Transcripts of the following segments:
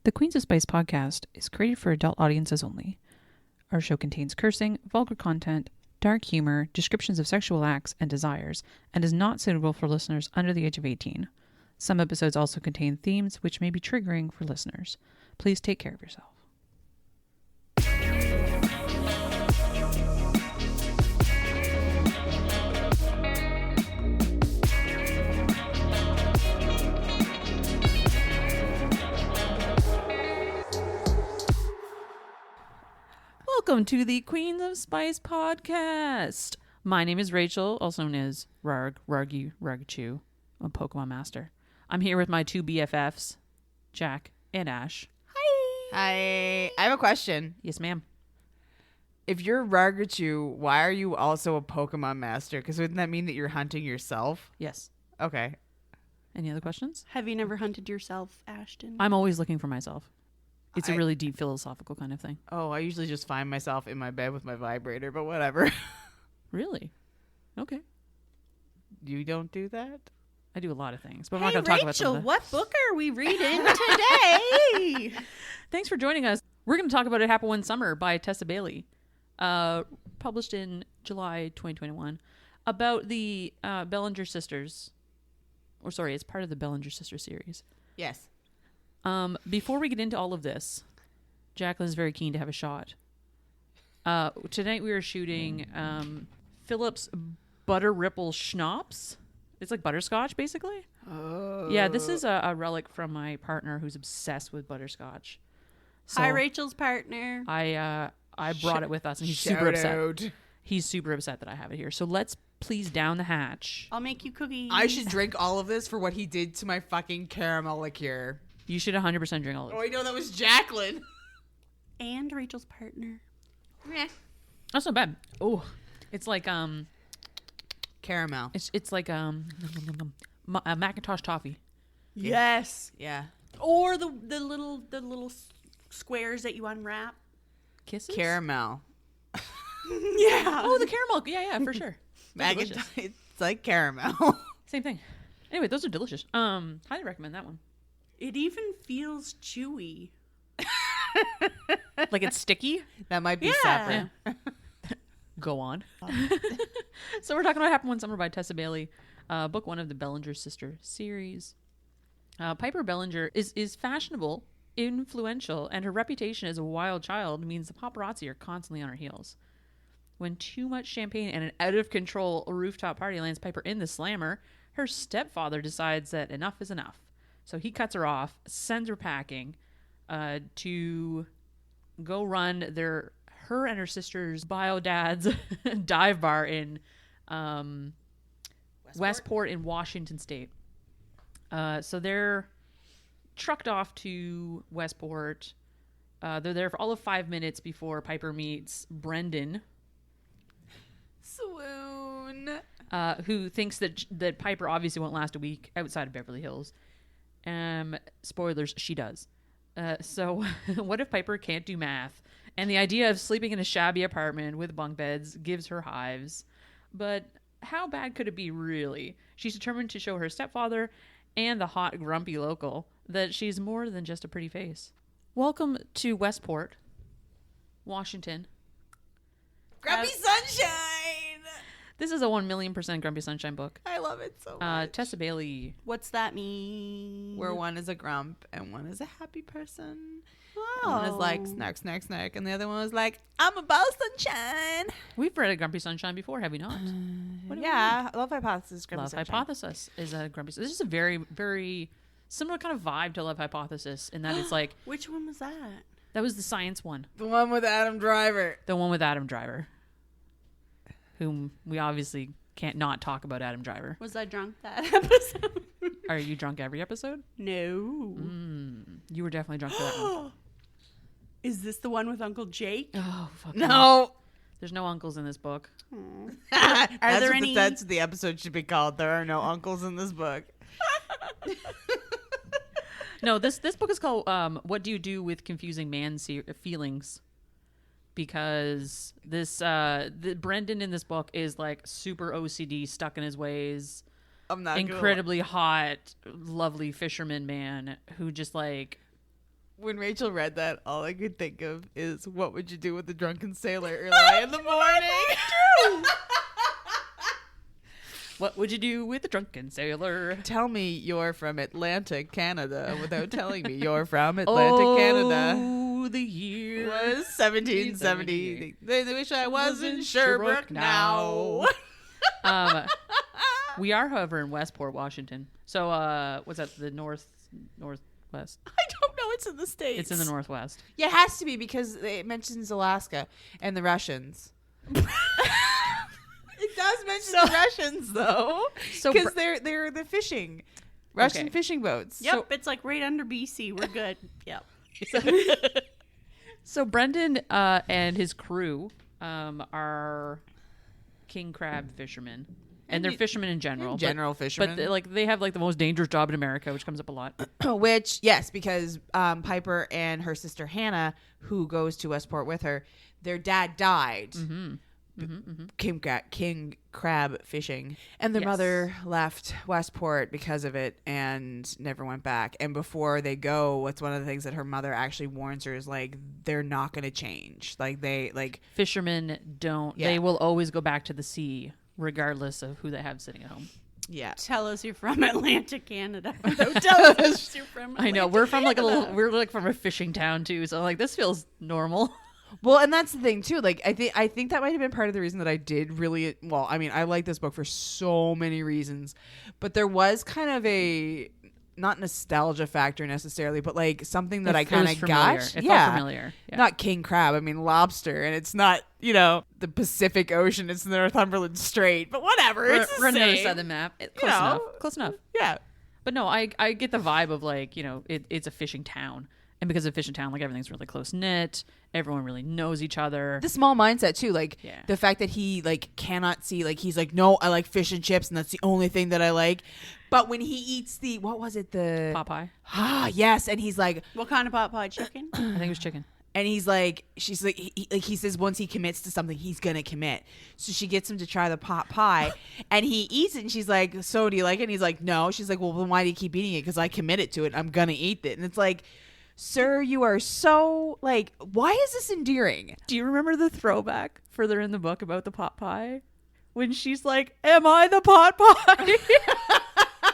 The Queens of Spice podcast is created for adult audiences only. Our show contains cursing, vulgar content, dark humor, descriptions of sexual acts and desires, and is not suitable for listeners under the age of 18. Some episodes also contain themes which may be triggering for listeners. Please take care of yourself. Welcome to the Queens of Spice podcast. My name is Rachel, also known as Rargachu. I'm a Pokemon master. I'm here with my two BFFs, Jack and Ash. Hi. I have a question. Yes, ma'am. If you're Rargachu, why are you also a Pokemon master? Because wouldn't that mean that you're hunting yourself? Yes. Okay. Any other questions? Have you never hunted yourself, Ashton? I'm always looking for myself. It's a really deep philosophical kind of thing. Oh, I usually just find myself in my bed with my vibrator, but whatever. Really? Okay. You don't do that? I do a lot of things, but Hey, I'm not going to talk about some Rachel, of them. what book are we reading today? Thanks for joining us. We're going to talk about It Happened One Summer by Tessa Bailey, published in July 2021, about the Bellinger sisters. Or sorry, it's part of the Bellinger sisters series. Yes. Before we get into all of this, Jacqueline's very keen to have a shot. Tonight we are shooting Philip's Butter Ripple Schnapps. It's like butterscotch, basically. Oh. Yeah, this is a relic from my partner who's obsessed with butterscotch. So Hi, Rachel's partner. I brought it with us, and he's super upset. Out. He's super upset that I have it here. So let's please down the hatch. I'll make you cookies. I should drink all of this for what he did to my fucking caramel liqueur. You should 100% drink all of Oh, it. I know that was Jacqueline. And Rachel's partner. Meh. That's not bad. Oh, it's like Caramel. it's like Macintosh toffee. Yes. Yeah. Or the little squares that you unwrap. Kisses. Caramel. Yeah. Oh, the caramel. Yeah, for sure. They're delicious. It's like caramel. Same thing. Anyway, those are delicious. Highly recommend that one. It even feels chewy. Like it's sticky. That might be Yeah. separate. Go on. So we're talking about It Happened One Summer by Tessa Bailey, book one of the Bellinger sister series. Piper Bellinger is fashionable, influential, and her reputation as a wild child means the paparazzi are constantly on her heels. When too much champagne and an out-of-control rooftop party lands Piper in the slammer, her stepfather decides that enough is enough. So he cuts her off, sends her packing to go run her and her sister's bio dad's dive bar in Westport in Washington State. So they're trucked off to Westport. They're there for all of 5 minutes before Piper meets Brendan, Swoon. who thinks that Piper obviously won't last a week outside of Beverly Hills. Spoilers, she does. So what if Piper can't do math? And the idea of sleeping in a shabby apartment with bunk beds gives her hives. But how bad could it be, really? She's determined to show her stepfather and the hot, grumpy local that she's more than just a pretty face. Welcome to Westport, Washington. Grumpy Sunshine. This is a 1,000,000% Grumpy Sunshine book. I love it so much. Tessa Bailey. What's that mean? Where one is a grump and one is a happy person. Oh. And one is like, snark, snark, snark. And the other one was like, I'm a ball sunshine. We've read a Grumpy Sunshine before, have we not? Yeah, Love Hypothesis. Grumpy Love Sunshine. Hypothesis is a Grumpy. This is a very, very similar kind of vibe to Love Hypothesis in that it's like, Which one was that? that was the science one. The one with Adam Driver. The one with Adam Driver, whom we obviously can't not talk about Adam Driver. Was I drunk that episode? Are you drunk every episode? No. You were definitely drunk for that one. Is this the one with Uncle Jake? Oh, fuck. No. There's no uncles in this book. That's there what any- that's what the episode should be called. There are no uncles in this book. No, this book is called What Do You Do with Confusing Man's Feelings? Because the Brendan in this book is like super OCD, stuck in his ways. I'm not incredibly hot, lovely fisherman man who just like When Rachel read that, all I could think of is, what would you do with the drunken sailor early in the morning? What would you do with the drunken sailor? Tell me you're from Atlanta, Canada, without telling me you're from Atlanta, Canada. Oh, the year Was 1770. They wish I was in Sherbrooke now. We are, however, in Westport, Washington. So, what's that? The northwest? I don't know. It's in the States. It's in the northwest. Yeah, it has to be because it mentions Alaska and the Russians. It does mention the Russians, though, because they're the fishing, Russian fishing boats. Yep, it's like right under BC. We're good. Yep. So Brendan and his crew are king crab fishermen, and they're fishermen in general. Fishermen, but they have like the most dangerous job in America, which comes up a lot. Which, yes, because Piper and her sister Hannah, who goes to Westport with her, their dad died. Mm-hmm. King crab fishing, and their mother left Westport because of it and never went back. And before they go, what's one of the things that her mother actually warns her is like, they're not going to change. Fishermen don't. Yeah. They will always go back to the sea regardless of who they have sitting at home. Yeah. Tell us you're from Atlanta, Canada. Don't tell us you're from Atlanta, I know we're from Canada. we're like from a fishing town too, so like this feels normal. Well, and that's the thing too. Like, I think that might have been part of the reason that I did really well. I mean, I like this book for so many reasons, but there was kind of a not nostalgia factor necessarily, but like something that I kind of got. It felt familiar. Yeah. Not king crab. I mean lobster, and it's not the Pacific Ocean. It's the Northumberland Strait, but whatever. We're on the other side of the map. Close enough. Yeah. But no, I get the vibe of like it's a fishing town. And because of fishing town, like everything's really close knit. Everyone really knows each other. The small mindset too, like the fact that he like cannot see, like he's like, no, I like fish and chips, and that's the only thing that I like. But when he eats the the pot pie? Yes, and he's like, what kind of pot pie? Chicken? I think it was chicken. And he's like, she's like, he says once he commits to something, he's gonna commit. So she gets him to try the pot pie, and he eats it. And she's like, so do you like it? And he's like, no. She's like, well, then why do you keep eating it? Because I committed to it. I'm gonna eat it. And it's like, sir, you are so like, why is this endearing? Do you remember the throwback further in the book about the pot pie when she's like, am I the pot pie?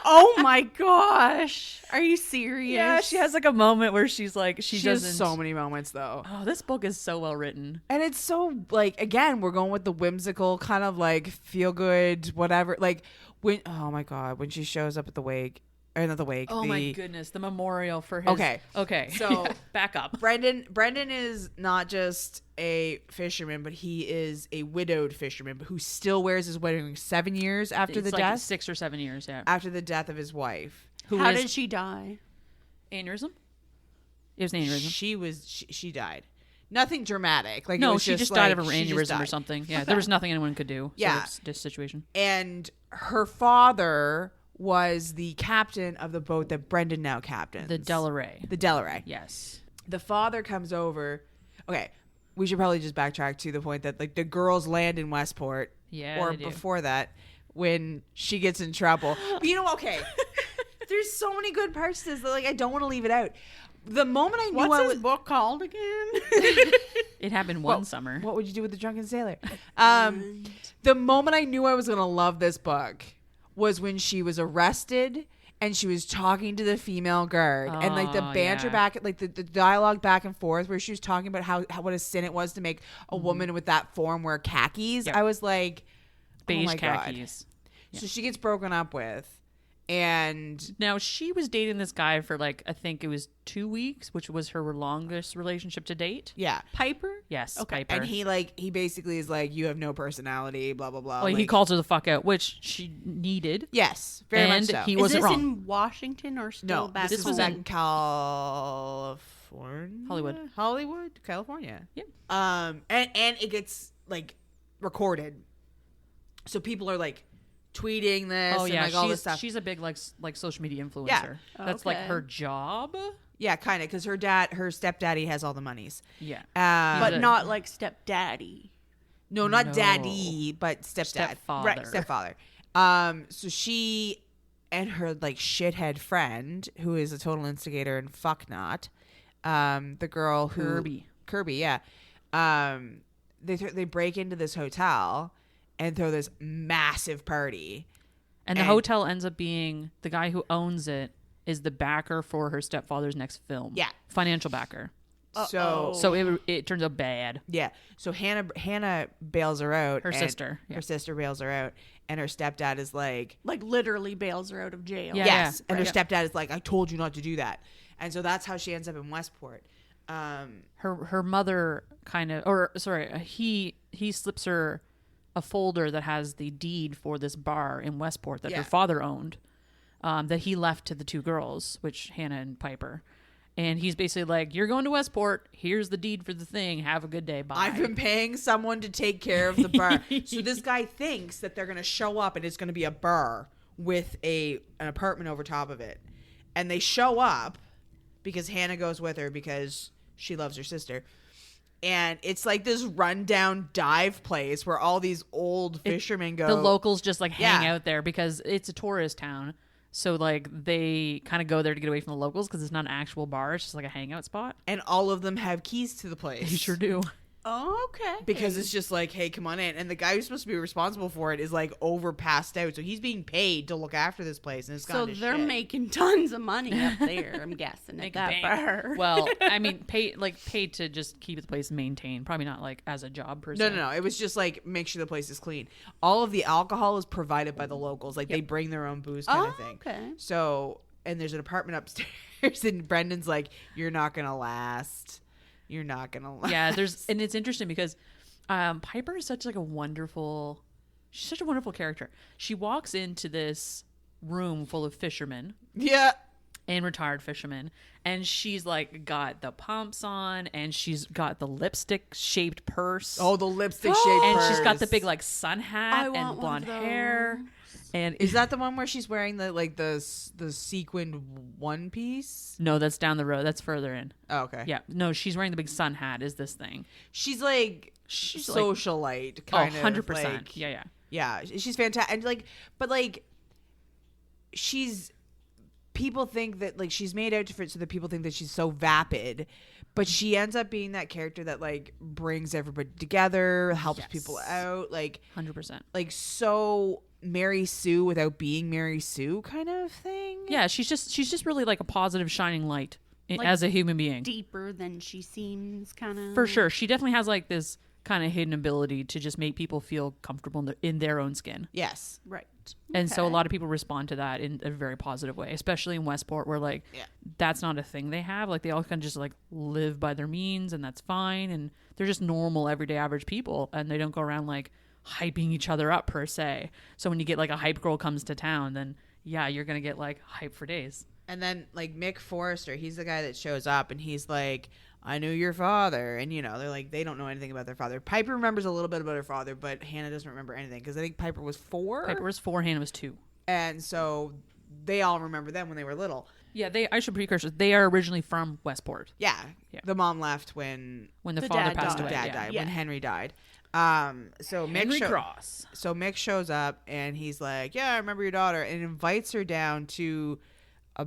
Oh my gosh, are you serious? Yeah, she has like a moment where she's like, she has doesn't. So many moments though. Oh, this book is so well written, and it's so like, again, we're going with the whimsical kind of like feel good whatever, like when, oh my god, when she shows up at the wake. Or not the wake. Oh my goodness, the memorial for his. Okay. So back up. Brendan is not just a fisherman, but he is a widowed fisherman, but who still wears his wedding ring 7 years after the death. 6 or 7 years, yeah. After the death of his wife. How did she die? Aneurysm. It was an aneurysm. She died. Nothing dramatic. Like, no, it was she just died of an aneurysm or something. Yeah, there was nothing anyone could do. Yeah, sort of this situation. And her father was the captain of the boat that Brendan now captains. The Delaware. Yes. The father comes over. Okay, we should probably just backtrack to the point that like the girls land in Westport. Yeah. Or before that, when she gets in trouble. But okay. There's so many good parts to this that like I don't want to leave it out. The moment I knew What's his book called again? It happened one summer. What would you do with the drunken sailor? The moment I knew I was gonna love this book was when she was arrested and she was talking to the female guard and like the banter back, like the dialogue back and forth where she was talking about how what a sin it was to make a woman with that form wear khakis. Yep. I was like, beige oh my khakis. God. So she gets broken up with. And now she was dating this guy for like, I think it was 2 weeks, which was her longest relationship to date. Yeah. Piper? Yes. Okay. Piper. And he basically is like, you have no personality, blah, blah, blah. Well, he calls her the fuck out, which she needed. Yes. Very much so. He wasn't wrong. Is this in Washington or still back this was in California? Hollywood, California. Yeah. And it gets like recorded. So people are like, tweeting this and like all this stuff. She's a big like social media influencer. Yeah. That's like her job. Yeah, kind of, because her stepdaddy has all the monies. Yeah. But not like stepdaddy. No, not daddy, but stepdad. Stepfather. Right, stepfather. So she and her like shithead friend, who is a total instigator and fucknut, the girl who Kirby, yeah. They break into this hotel and throw this massive party. And the hotel ends up being the guy who owns it is the backer for her stepfather's next film. Yeah. Financial backer. So it turns out bad. Yeah. So Hannah bails her out. Her sister. Yeah. Her sister bails her out. And her stepdad is like literally bails her out of jail. Yeah. Yes. And her stepdad is like, I told you not to do that. And so that's how she ends up in Westport. Her mother he slips her a folder that has the deed for this bar in Westport that her father owned, that he left to the two girls, which Hannah and Piper. And he's basically like, you're going to Westport. Here's the deed for the thing. Have a good day. Bye. I've been paying someone to take care of the bar. So this guy thinks that they're going to show up and it's going to be a bar with an apartment over top of it. And they show up because Hannah goes with her because she loves her sister. And it's like this rundown dive place where all these old fishermen go. The locals just like hang out there because it's a tourist town. So like they kind of go there to get away from the locals because it's not an actual bar. It's just like a hangout spot. And all of them have keys to the place. You sure do. Oh, okay. Because it's just like, hey, come on in. And the guy who's supposed to be responsible for it is like passed out. So he's being paid to look after this place. And it's gone to they're shit. making tons of money up there, I'm guessing, at that bar. Well, I mean, paid to just keep the place maintained. Probably not like as a job per se. No. It was just like, make sure the place is clean. All of the alcohol is provided by the locals. Like they bring their own booze kind of thing. Okay. So, and there's an apartment upstairs and Brendan's like, you're not going to last. You're not going to lie. Yeah, and it's interesting because Piper is such a wonderful character. She walks into this room full of fishermen. Yeah. And retired fishermen. And she's like got the pumps on and she's got the lipstick shaped purse. Oh, the lipstick shaped purse. And she's got the big like sun hat and blonde hair. And is that the one where she's wearing the sequined one piece? No, that's down the road. That's further in. Oh, okay. Yeah. No, she's wearing the big sun hat is this thing. She's like socialite kind of. 100%. Like, yeah. Yeah, she's fantastic. And people think that like she's made out to fit so that people think that she's so vapid, but she ends up being that character that like brings everybody together, helps people out, like 100%. Like so Mary Sue without being Mary Sue kind of thing. Yeah, she's just really like a positive shining light as a human being. Deeper than she seems, kind of. For sure. She definitely has like this kind of hidden ability to just make people feel comfortable in their own skin. Yes. Right. And so a lot of people respond to that in a very positive way, especially in Westport where like that's not a thing they have. Like they all kind of just like live by their means and that's fine. And they're just normal, everyday, average people. And they don't go around like hyping each other up per se. So when you get like a hype girl comes to town, then you're going to get like hype for days. And then like Mick Forrester, he's the guy that shows up and he's like, I knew your father. And they're like, they don't know anything about their father. Piper remembers a little bit about her father, but Hannah doesn't remember anything because I think Piper was 4. Piper was 4, Hannah was 2. And so they all remember them when they were little. Yeah, I should precursor. They are originally from Westport. Yeah. The mom left when the father passed away. The dad died. Yeah. When Henry died. So Mick shows up and he's like, yeah, I remember your daughter, and invites her down to a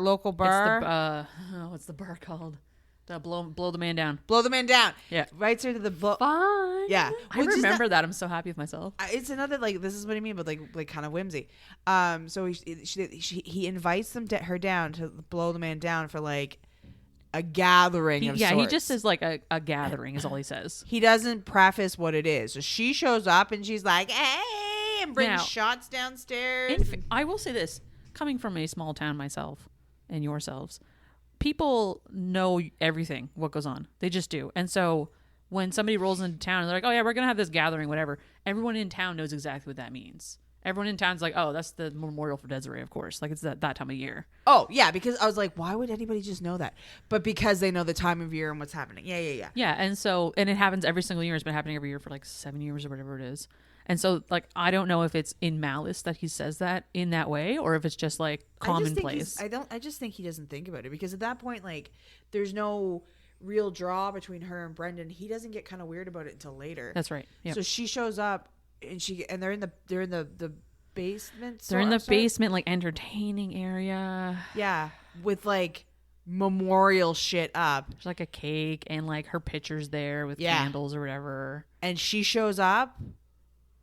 local bar. What's the bar called? The blow the man down. Blow the man down. Yeah. Invites her to the Fun. Yeah. I remember that. I'm so happy with myself. It's another like, this is what I mean, but like kind of whimsy. So he invites her down to blow the man down for like a gathering of sorts. He just says like a gathering is all he says. He doesn't preface what it is. So she shows up and she's like, hey, and brings shots downstairs. I will say this, coming from a small town myself and yourselves, people know everything, what goes on. They just do. And so when somebody rolls into town and they're like, oh yeah, we're going to have this gathering, whatever, everyone in town knows exactly what that means. Everyone in town's like, oh, that's the memorial for Desiree, of course. Like, it's that time of year. Oh, yeah, because I was like, why would anybody just know that? But because they know the time of year and what's happening. Yeah. Yeah, and it happens every single year. It's been happening every year for like 7 years or whatever it is. And so, like, I don't know if it's in malice that he says that in that way or if it's just, like, commonplace. I just think he doesn't think about it because at that point, like, there's no real draw between her and Brendan. He doesn't get kind of weird about it until later. That's right. Yep. So she shows up and they're in the basement. They're in the basement, like, entertaining area. Yeah, with like memorial shit up. There's like a cake and like her picture's there with Yeah. candles or whatever. And she shows up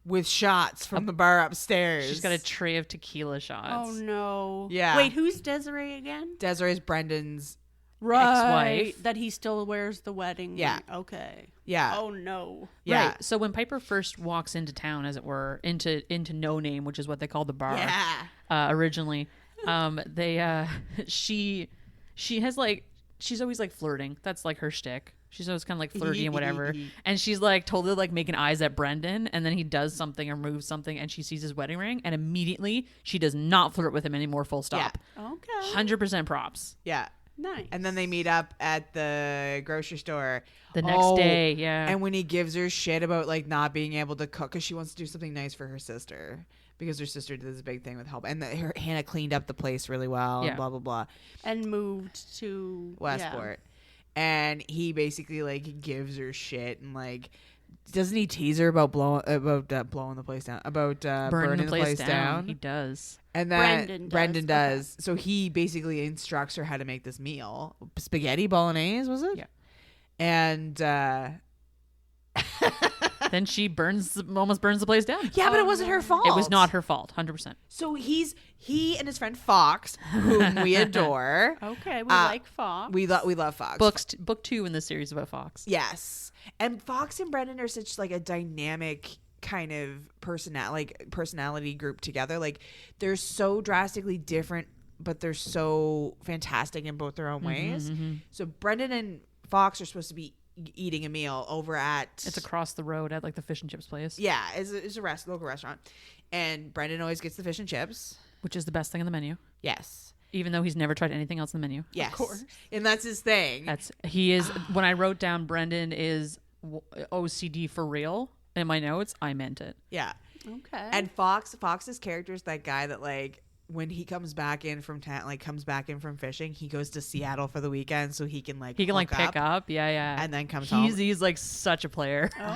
with shots from the bar upstairs. She's got a tray of tequila shots. Oh no. Yeah. Wait, who's Desiree again? Desiree's Brendan's. Ex-wife. That he still wears the wedding. Yeah. ring. Okay. Yeah. Oh no. Yeah. Right. So when Piper first walks into town, as it were, into No Name, which is what they call the bar originally, she has like, she's always like flirting. That's like her shtick. She's always kind of like flirty and whatever. And she's like totally like making eyes at Brendan, and then he does something or moves something, and she sees his wedding ring, and immediately she does not flirt with him anymore. Full stop. Okay. 100% props. Yeah. Nice. And then they meet up at the grocery store The next day, yeah. And when he gives her shit about like not being able to cook because she wants to do something nice for her sister because her sister did this big thing with help, and her Hannah cleaned up the place really well, and blah blah blah, and moved to Westport, and he basically like gives her shit and like. Doesn't he tease her about blowing the place down? About burning the place down? He does. And then Brendan does. Okay. So he basically instructs her how to make this meal. Spaghetti bolognese, was it? Yeah. And then she almost burns the place down. Yeah, but it wasn't her fault. It was not her fault, 100%. So he and his friend Fox, whom we adore. Okay, we like Fox. We love Fox. Book 2 in the series about Fox. Yes. And Fox and Brendan are such like a dynamic kind of personality group together. Like they're so drastically different, but they're so fantastic in both their own ways. Mm-hmm. So Brendan and Fox are supposed to be eating a meal over at... It's across the road at like the fish and chips place. Yeah, it's a local restaurant. And Brendan always gets the fish and chips. Which is the best thing on the menu. Yes. Even though he's never tried anything else on the menu. Yes. Of course. And that's his thing. He is... When I wrote down Brendan is OCD for real in my notes, I meant it. Yeah. Okay. And Fox's character is that guy that like... When he comes back in from fishing, he goes to Seattle for the weekend so he can pick up. Yeah. And then comes home. He's like such a player. Okay.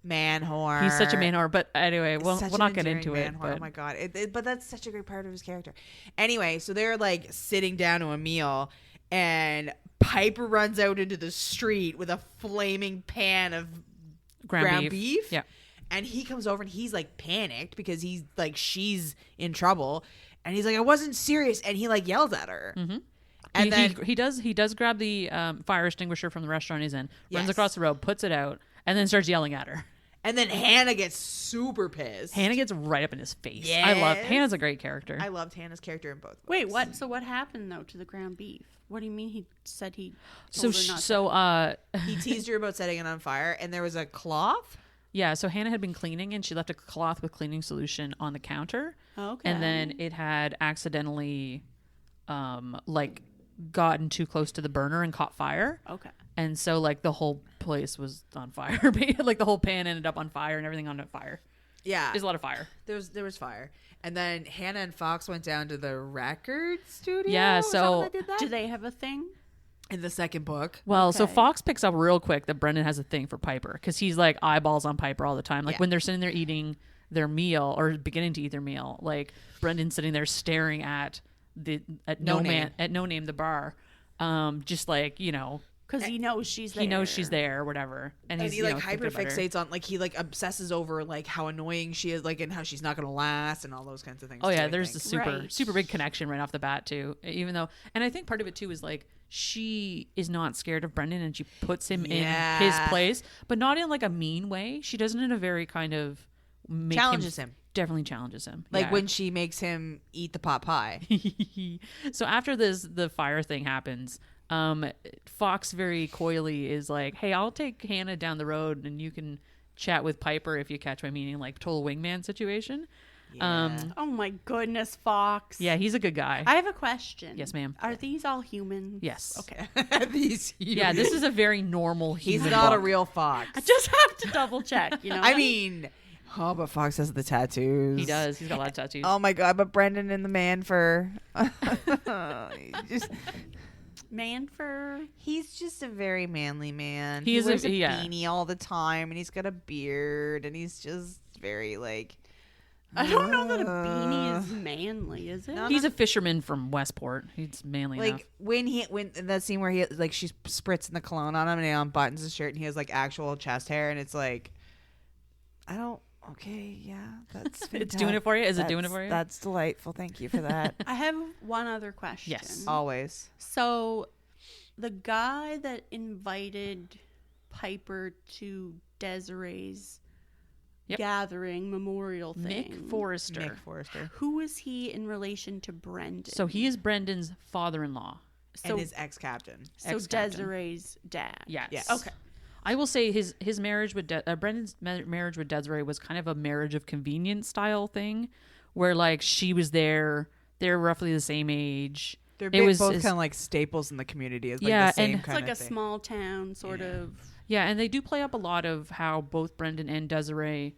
Man whore. He's such a man whore. But anyway, we'll not get into it. But. Oh my God. But that's such a great part of his character. Anyway, so they're like sitting down to a meal and Piper runs out into the street with a flaming pan of ground beef. Yeah. And he comes over and he's like panicked because he's like, she's in trouble. And he's like, I wasn't serious. And he like yells at her. Mm-hmm. And then he does grab the fire extinguisher from the restaurant he's in, runs across the road, puts it out, and then starts yelling at her. And then Hannah gets super pissed. Hannah gets right up in his face. Yes. Hannah's a great character. I loved Hannah's character in both books. Wait, what? So what happened though to the ground beef? What do you mean he said he He teased her about setting it on fire, and there was a cloth. Yeah, so Hannah had been cleaning and she left a cloth with cleaning solution on the counter. Okay. And then it had accidentally gotten too close to the burner and caught fire. Okay. And so like the whole place was on fire. Like the whole pan ended up on fire and everything on fire. Yeah. There's a lot of fire. There was fire. And then Hannah and Fox went down to the record studio. Yeah, so do they have a thing? In the second book. Well, so Okay. Fox picks up real quick that Brendan has a thing for Piper because he's like eyeballs on Piper all the time. Like when they're sitting there eating their meal or beginning to eat their meal, like Brendan's sitting there staring at No Name the bar, just like because he knows she's there. He knows she's there or whatever, and he like hyper fixates on like he like obsesses over like how annoying she is, like, and how she's not gonna last and all those kinds of things. Oh yeah, too, there's the Right. super big connection right off the bat too. Even though, and I think part of it too is like she is not scared of Brendan and she puts him in his place, but not in like a mean way. She doesn't in a very kind of challenges him. Definitely challenges him. Like when she makes him eat the pot pie. So after the fire thing happens, Fox very coyly is like, hey, I'll take Hannah down the road and you can chat with Piper if you catch my meaning, like total wingman situation. Yeah. Oh my goodness, Fox. Yeah, he's a good guy. I have a question. Yes, ma'am. Are these all humans? Yes. Okay. Yeah, this is a very normal He's human not a book. real fox. I just have to double check. I mean, but Fox has the tattoos. He does. He's got a lot of tattoos. Oh my God! But Brendan and the man fur. He's just a very manly man. He wears a beanie all the time, and he's got a beard, and he's just very like. I don't know that a beanie is manly, is it? He's a fisherman from Westport. He's manly enough. Like when that scene where he like she's spritzing the cologne on him and he unbuttons his shirt and he has like actual chest hair and it's like, I don't. Okay, yeah, that's It's doing it for you? Is it doing it for you? That's delightful. Thank you for that. I have one other question. Yes. Always. So, the guy that invited Piper to Desiree's gathering memorial thing, Nick Forrester. Nick Forrester. who is he in relation to Brendan? So he is Brendan's father-in-law. And his ex-captain. So Desiree's dad. Yes. Yes. Okay. I will say his marriage with Brendan's marriage with Desiree was kind of a marriage of convenience style thing, where like she was there, they're roughly the same age. They're both kind of like staples in the community. It's like the same It's kind like of a thing. small town sort of. Yeah, and they do play up a lot of how both Brendan and Desiree,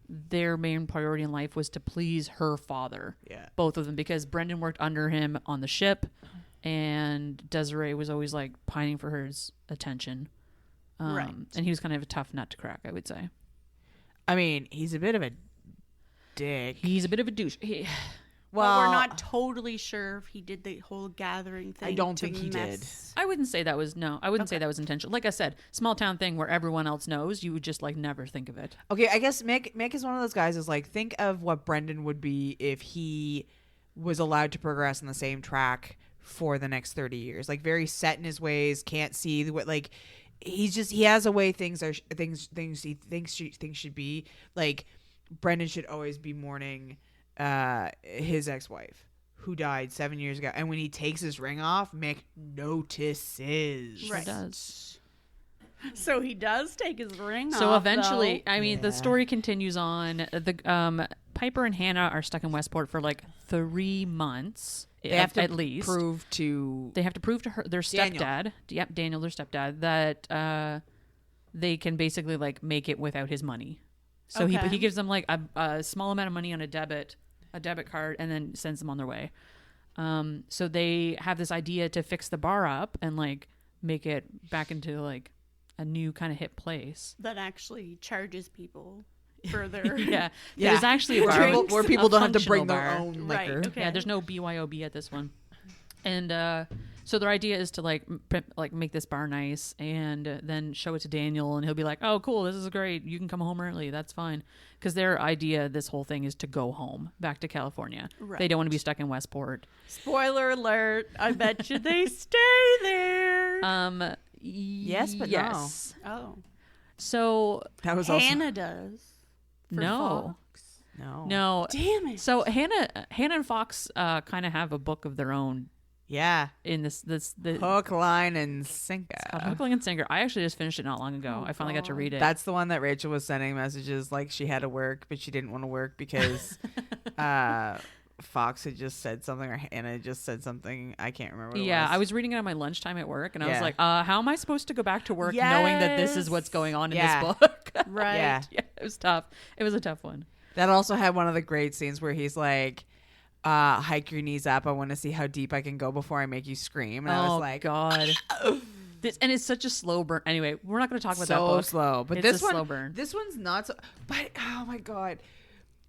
their main priority in life was to please her father. Yeah. Both of them, because Brendan worked under him on the ship, and Desiree was always like pining for his attention. Right. And he was kind of a tough nut to crack, I would say. I mean, he's a bit of a dick. He's a bit of a douche. Well, we're not totally sure if he did the whole gathering thing. I don't think he did. I wouldn't say that was I wouldn't say that was intentional. Like I said, small town thing where everyone else knows, you would just like never think of it. Okay, I guess Mick is one of those guys is like, think of what Brendan would be if he was allowed to progress on the same track for the next 30 years. Like very set in his ways, can't see what like he has a way things he thinks should be. Like Brendan should always be mourning his ex-wife who died 7 years ago, and when he takes his ring off, Mick notices. Sure does. So he does take his ring off. So eventually, though. I mean, the story continues on. The Piper and Hannah are stuck in Westport for like 3 months. They have to at least prove to her, their stepdad, Daniel, their stepdad, that they can basically like make it without his money. So he gives them like a small amount of money on a debit card, and then sends them on their way. So they have this idea to fix the bar up and like make it back into like a new kind of hip place that actually charges people for their yeah. There's actually a bar where people don't have to bring functional their bar. own Right, liquor. okay. Yeah, there's no BYOB at this one. And so their idea is to like make this bar nice and then show it to Daniel, and he'll be like, "Oh, cool, this is great. You can come home early. That's fine." Because their idea, this whole thing, is to go home back to California. Right. They don't want to be stuck in Westport. Spoiler alert! I bet you they stay there. Yes, but yes. Oh, So That was also Hannah does. For no, Fox. no. Damn it! So Hannah and Fox kind of have a book of their own yeah. in the Hook, line, and sinker. Hook, Line, and Sinker. I actually just finished it not long ago. I finally got to read it. That's the one that Rachel was sending messages like she had to work, but she didn't want to work because Fox had just said something or Hannah had just said something. I can't remember what it was. I was reading it on my lunchtime at work, and I was Yeah. like, how am I supposed to go back to work knowing that this is what's going on in Yeah. this book? Right. Yeah. Yeah, it was tough. It was a tough one. That also had one of the great scenes where he's like, hike your knees up. I want to see how deep I can go before I make you scream. And I was like, God. And it's such a slow burn. Anyway, we're not going to talk about that so book. slow. But It's this a one, slow burn. This one's not so. But oh my God,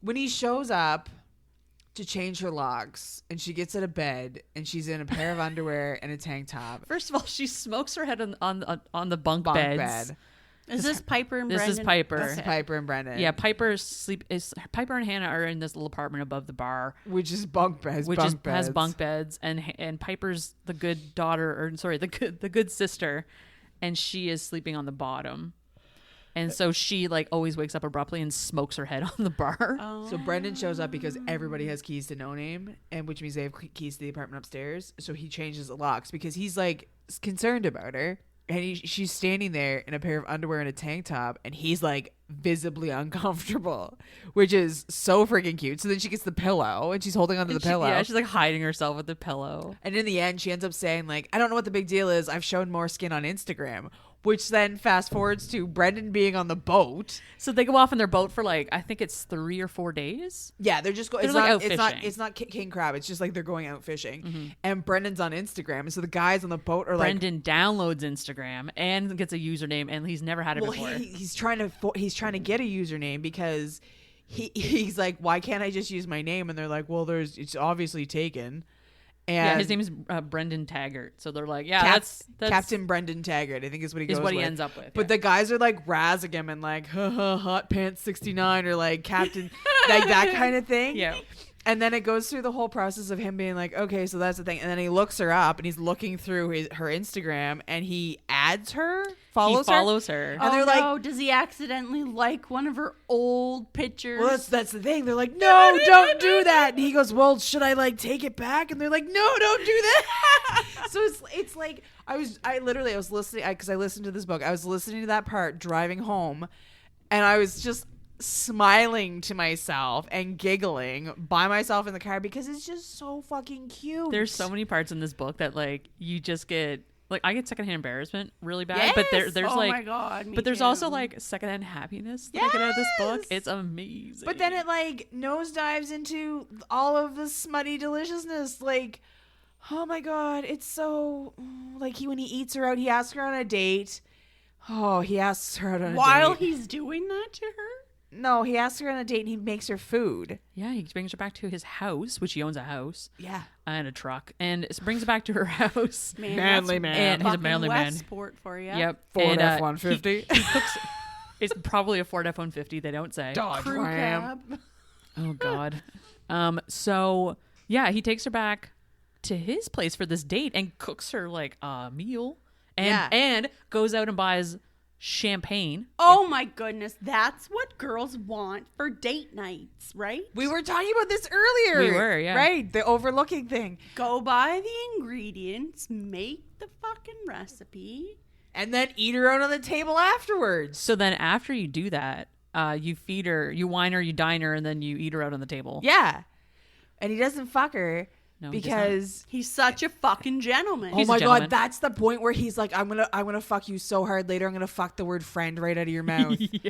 when he shows up to change her locks and she gets out of bed and she's in a pair of underwear and a tank top. First of all, she smokes her head on the bunk Bed. beds. Is this Piper and This Brendan? is Piper. That's Piper and Brendan. Yeah, Piper and Hannah are in this little apartment above the bar, Which is bunk beds. has bunk beds, and Piper's the good daughter, or sorry, the good sister, and she is sleeping on the bottom, and so she like always wakes up abruptly and smokes her head on the bar. So Brendan shows up because everybody has keys to No Name, and which means they have keys to the apartment upstairs. So he changes the locks because he's like concerned about her. And she's standing there in a pair of underwear and a tank top, and he's like visibly uncomfortable, which is so freaking cute. So then she gets the pillow, and she's holding onto the pillow. Yeah, she's like hiding herself with the pillow. And in the end, she ends up saying like, "I don't know what the big deal is. I've shown more skin on Instagram." Which then fast forwards to Brendan being on the boat. So they go off on their boat for like, I think it's 3 or 4 days. Yeah, they're just going. They're like out fishing. It's not king crab. It's just like they're going out fishing. And Brendan's on Instagram, and so the guys on the boat are Brendan downloads Instagram and gets a username, and he's never had it like, before. he's trying to get a username because he's like, why can't I just use my name? And they're like, well, it's obviously taken. And yeah, his name is Brendan Taggart. So they're like, yeah, that's Captain Brendan Taggart, I think is what he goes with. ends up with. But the guys are like razzing him and like, hot pants 69 or like Captain, like that kind of thing. Yeah. And then it goes through the whole process of him being like, okay, so that's the thing. And then he looks her up and he's looking through her Instagram and he adds her, follows her. And they're like, no, does he accidentally like one of her old pictures? well, that's the thing. They're like, no, don't do that. And he goes, well, should I like take it back? And they're like, no, don't do that. So it's like, I was listening, because I listened to this book. I was listening to that part driving home and I was just smiling to myself and giggling by myself in the car because it's just so fucking cute. There's so many parts in this book that like you just get like I get secondhand embarrassment really bad, Yes! but there's oh like my God, me but there's too. also like secondhand happiness that I get out of this book. Yes! It's amazing. But then it like nosedives into all of the smutty deliciousness. Like, oh my God, it's so like when he eats her out, he asks her on a date. Oh, he asks her out on a While date. he's doing that to her? No, he asks her on a date and he makes her food. yeah, he brings her back to his house, which he owns a house Yeah. and a truck, and brings her back to her house. Man, Manly that's man. And he's a fucking manly man. Westport for you. Yep. Ford And, F-150. he cooks. It's probably a Ford F-150. They don't say. Dodge Crew Ram. cab. Oh God. So yeah, he takes her back to his place for this date and cooks her like a meal, and goes out and buys champagne. Oh my goodness, that's what girls want for date nights, right? We were talking about this earlier. We were, yeah. Right, the overlooking thing. Go buy the ingredients, make the fucking recipe. And then eat her out on the table afterwards. So then after you do that, you feed her, you wine her, you dine her, and then you eat her out on the table. Yeah. And he doesn't fuck her No, he does because He's such a fucking gentleman. oh He's a my gentleman. God, that's the point where he's like, I'm gonna fuck you so hard later. I'm gonna fuck the word friend right out of your mouth. Yeah.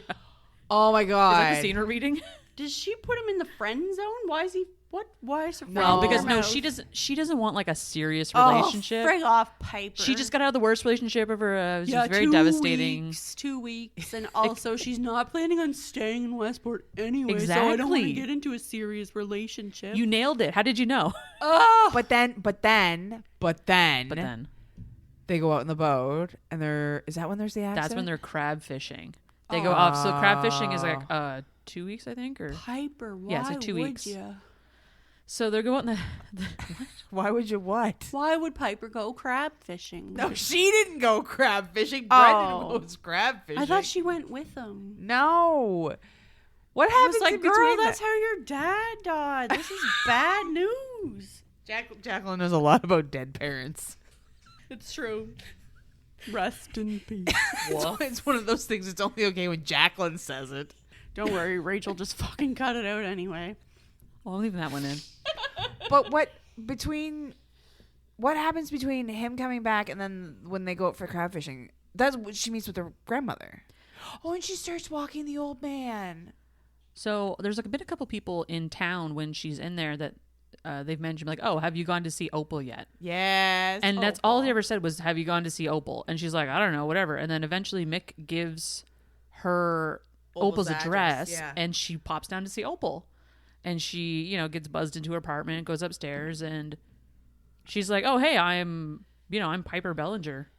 Oh my Is God. that the scene we're reading? Does she put him in the friend zone? Why is he? What? Why is her friend No, in Because her no, mouth? she doesn't want like a serious Oh, relationship. frig off, Piper. She just got out of the worst relationship of her. It was yeah, just very 2 devastating. Weeks, 2 weeks, and also she's not planning on staying in Westport anyway. So I don't want to Exactly. get into a serious relationship. You nailed it. How did you know? oh, But then But then they go out in the boat and is that when there's the accident? that's when they're crab fishing. They go off. So crab fishing is like 2 weeks, I think, or Piper, why Yeah, it's like 2 would weeks. ya? so they're going the Why would you what? Why would Piper go crab fishing? No, she didn't go crab fishing. Oh. Brendan goes crab fishing. I thought she went with him. No. What I happens was like, between girl, that? that's how your dad died. This is bad news. Jacqueline knows a lot about dead parents. It's true. Rest in peace. It's one of those things. It's only okay when Jacqueline says it. Don't worry, Rachel just fucking cut it out anyway. Well, I'm leaving that one in. But what happens between him coming back and then when they go out for crab fishing? That's when she meets with her grandmother. Oh, and she starts walking the old man. So there's like been a couple people in town when she's in there that they've mentioned like, oh, have you gone to see Opal yet? Yes. And that's all they ever said was, have you gone to see Opal? And she's like, I don't know, whatever. And then eventually Mick gives her Opal's Opal's address, address, yeah. and she pops down to see Opal. And she, gets buzzed into her apartment, goes upstairs, and she's like, oh, hey, I'm Piper Bellinger.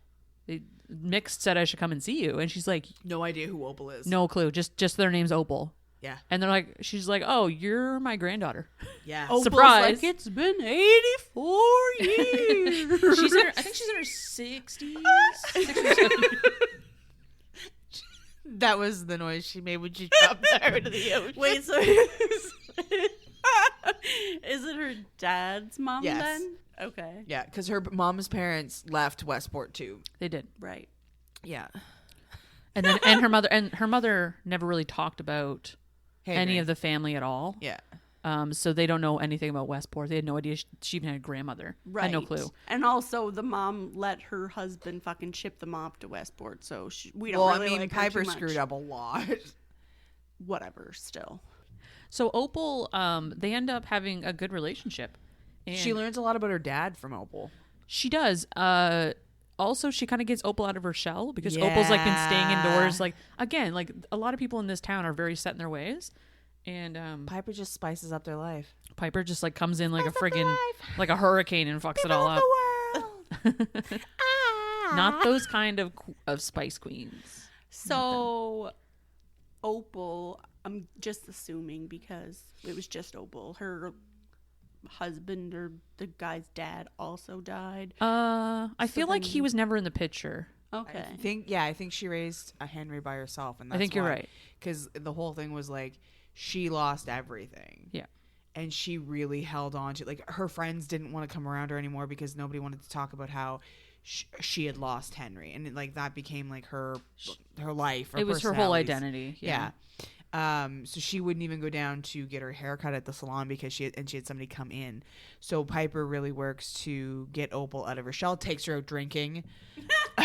Mick said I should come and see you. And she's like, no idea who Opal is. no clue. Just their name's Opal. Yeah. And she's like, oh, you're my granddaughter. Yeah. Opal's Surprise. like, it's been 84 years. I think she's in her 60s. 60s. That was the noise she made when she dropped her into the ocean. Wait, so is it her dad's mom Yes. then? Okay. Yeah, because her mom's parents left Westport too. They did. Right. Yeah. And then her mother never really talked about any of the family at all. Yeah. So they don't know anything about Westport. They had no idea she even had a grandmother. Right. Had no clue. And also, the mom let her husband fucking ship them off to Westport, so we don't Well, really I mean, like her Piper too much. screwed up a lot. Whatever, still. So Opal, they end up having a good relationship. And She learns a lot about her dad from Opal. She does. Also, she kind of gets Opal out of her shell because Opal's like been staying indoors. Like, again, like a lot of people in this town are very set in their ways. And Piper just spices up their life. Piper just like comes in like a friggin' like a hurricane and fucks it all up. Not those kind of spice queens. So Opal, I'm just assuming because it was just Opal, her husband or the guy's dad also died. I So feel like then- he was never in the picture. Okay. I think she raised a Henry by herself, and that's I think you're right. Because the whole thing was like she lost everything. Yeah. And she really held on to, like, her friends didn't want to come around her anymore because nobody wanted to talk about how she had lost Henry, and like that became like her life. It was her whole personalities. identity. Yeah. So she wouldn't even go down to get her haircut at the salon because she had somebody come in. So Piper really works to get Opal out of her shell, takes her out drinking,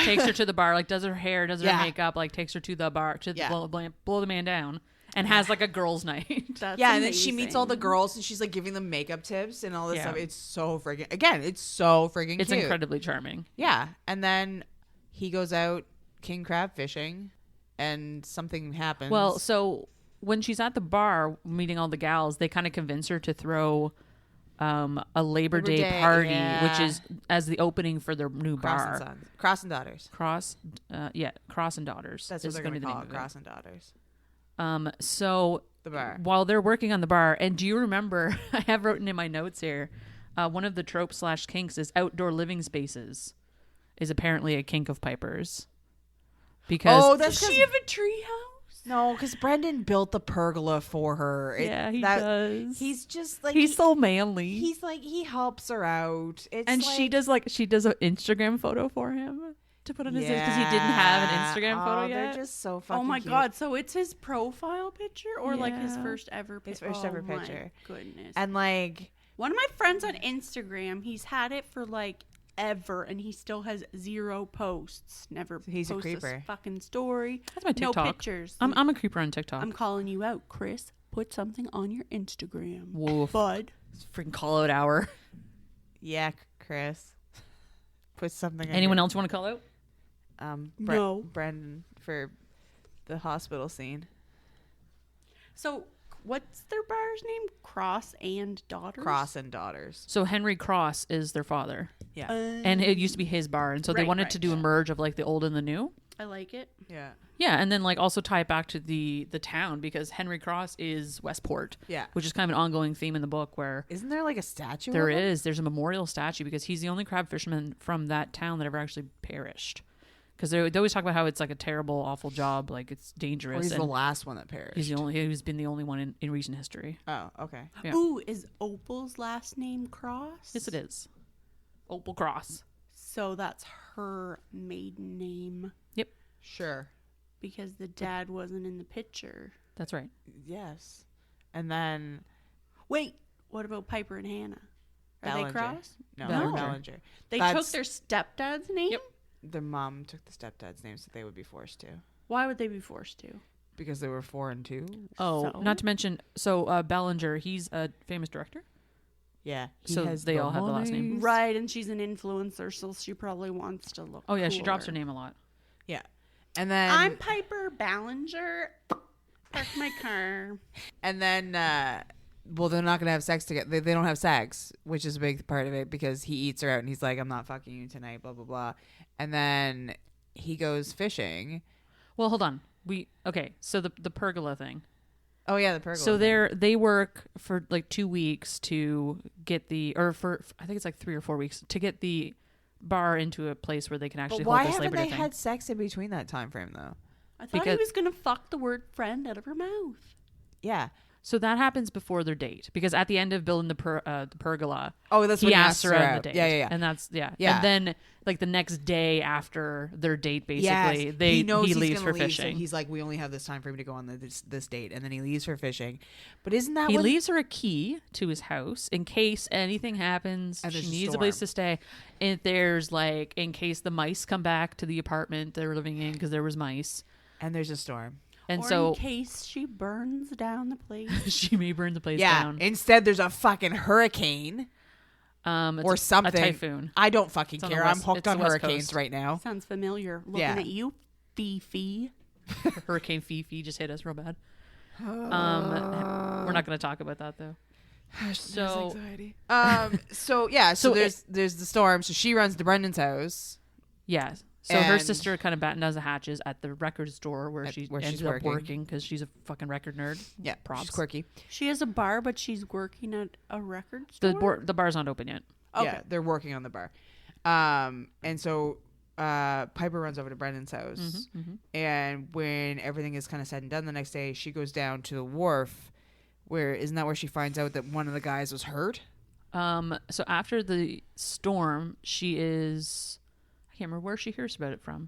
Takes her to the bar, like does her hair, does her Yeah. makeup, like takes her to the bar to Yeah. blow the man down, and has like a girls' night. That's and then she meets all the amazing. girls and she's like giving them makeup tips and all this Yeah. stuff. It's so friggin' It's cute. incredibly charming. Yeah. And then he goes out king crab fishing and something happens. Well, so when she's at the bar meeting all the gals, they kind of convince her to throw a Labor Day party, yeah. which is as the opening for their new bar. Cross and Daughters. Cross and Daughters. That's is what they're gonna going be to the call name it. of it. Cross and Daughters. So The bar. while they're working on the bar, and do you remember? I have written in my notes here. One of the tropes / kinks is outdoor living spaces. Is apparently a kink of Piper's. Because Does Does she have a treehouse? No, because Brendan built the pergola for her. He does. He's just like He's so manly. He's like he helps her out. It's And like, she does an Instagram photo for him to put on his because he didn't have an Instagram photo yet. They're just so fucking Oh my cute. god! So it's his profile picture, or like his Yeah. first ever picture? His first ever picture. Goodness. And like One of my friends on Instagram, he's had it for like ever, and he still has 0 posts. Never. He's a posts creeper. Fucking story. That's my TikTok. No pictures. I'm a creeper on TikTok. I'm calling you out, Chris. Put something on your Instagram, Woof. bud. It's freaking call out hour. yeah, Chris. Put something. Anyone else you want to call out? No. Brendan for the hospital scene. So, what's their bar's name? Cross and Daughters. Cross and Daughters. So Henry Cross is their father, Yeah. and it used to be his bar, and so they Right, wanted right. to do a merge of like the old and the new. I like it. yeah. Yeah, and then like also tie it back to the town because Henry Cross is Westport. Yeah. which is kind of an ongoing theme in the book where Isn't there like a statue? there of him? is there's a memorial statue because he's the only crab fisherman from that town that ever actually perished. Because they always talk about how it's like a terrible, awful job, like it's Or dangerous. he's the and last one that perished. he's been the only one in recent history. Oh, okay. Yeah. Ooh, is Opal's last name Cross? Yes, it is. Opal Cross. So that's her maiden name Yep, Sure. because the dad wasn't in the picture. that's right. Yes. And then Wait, what about Piper and Hannah? Are Bellinger. they cross? No, Bellinger. Bellinger. They That's- took their stepdad's name? Yep. The mom took the stepdad's name, so they would be forced to Why would they be forced to? because they were 4 and 2. Oh, So? not to mention, Bellinger, he's a famous director. Yeah. So they all have the last name. Right, and she's an influencer, so she probably wants to look Oh yeah, she drops her cooler. name a lot. Yeah. And then I'm Piper Bellinger. Park my car. and then well, they're not gonna have sex together. They don't have sex, which is a big part of it because he eats her out and he's like, "I'm not fucking you tonight." Blah blah blah. And then he goes fishing. Well, hold on. So the pergola thing. Oh yeah, the pergola. So thing. they work for like 2 weeks to get for I think it's like 3 or 4 weeks to get the bar into a place where they can actually But why hold this haven't Labor they Day thing. had sex in between that time frame though? I thought he Because- was gonna fuck the word friend out of her mouth. Yeah. So that happens before their date because at the end of building the pergola, Oh, that's he when asks her out out. the date. Yeah. And that's Yeah. And then like the next day after their date, basically, Yes. he knows he's leaves gonna for leave, so fishing. he's like, "We only have this time frame to go on this date," and then he leaves for fishing. But isn't that He when leaves her a key to his house in case anything happens. And She there's a needs a place storm. to stay. And there's like, in case the mice come back to the apartment they're living in because there was mice. and there's a storm? And or so in case she burns down the place. she may burn the place Yeah. down. Instead, there's a fucking hurricane It's or a something. typhoon. I don't fucking It's on the care. west- I'm hooked it's on the West hurricanes Coast. right now. Sounds familiar. Looking Yeah. at you, Fifi. Hurricane Fifi just hit us real bad. We're not going to talk about that though. So anxiety. So there's the storm. So she runs to Brendan's house. Yeah. So her And- sister kind of battened down the hatches at the record store where she where she's ended up working because she's a fucking record nerd. Yeah, Props. she's quirky. She has a bar, but she's working at a record store. The bar's not open yet. Okay. Yeah, they're working on the bar. And so Piper runs over to Brendan's house, and when everything is kind of said and done, the next day she goes down to the wharf. Isn't that where she finds out that one of the guys was hurt? So after the storm, she is. I can't remember where she hears about it from.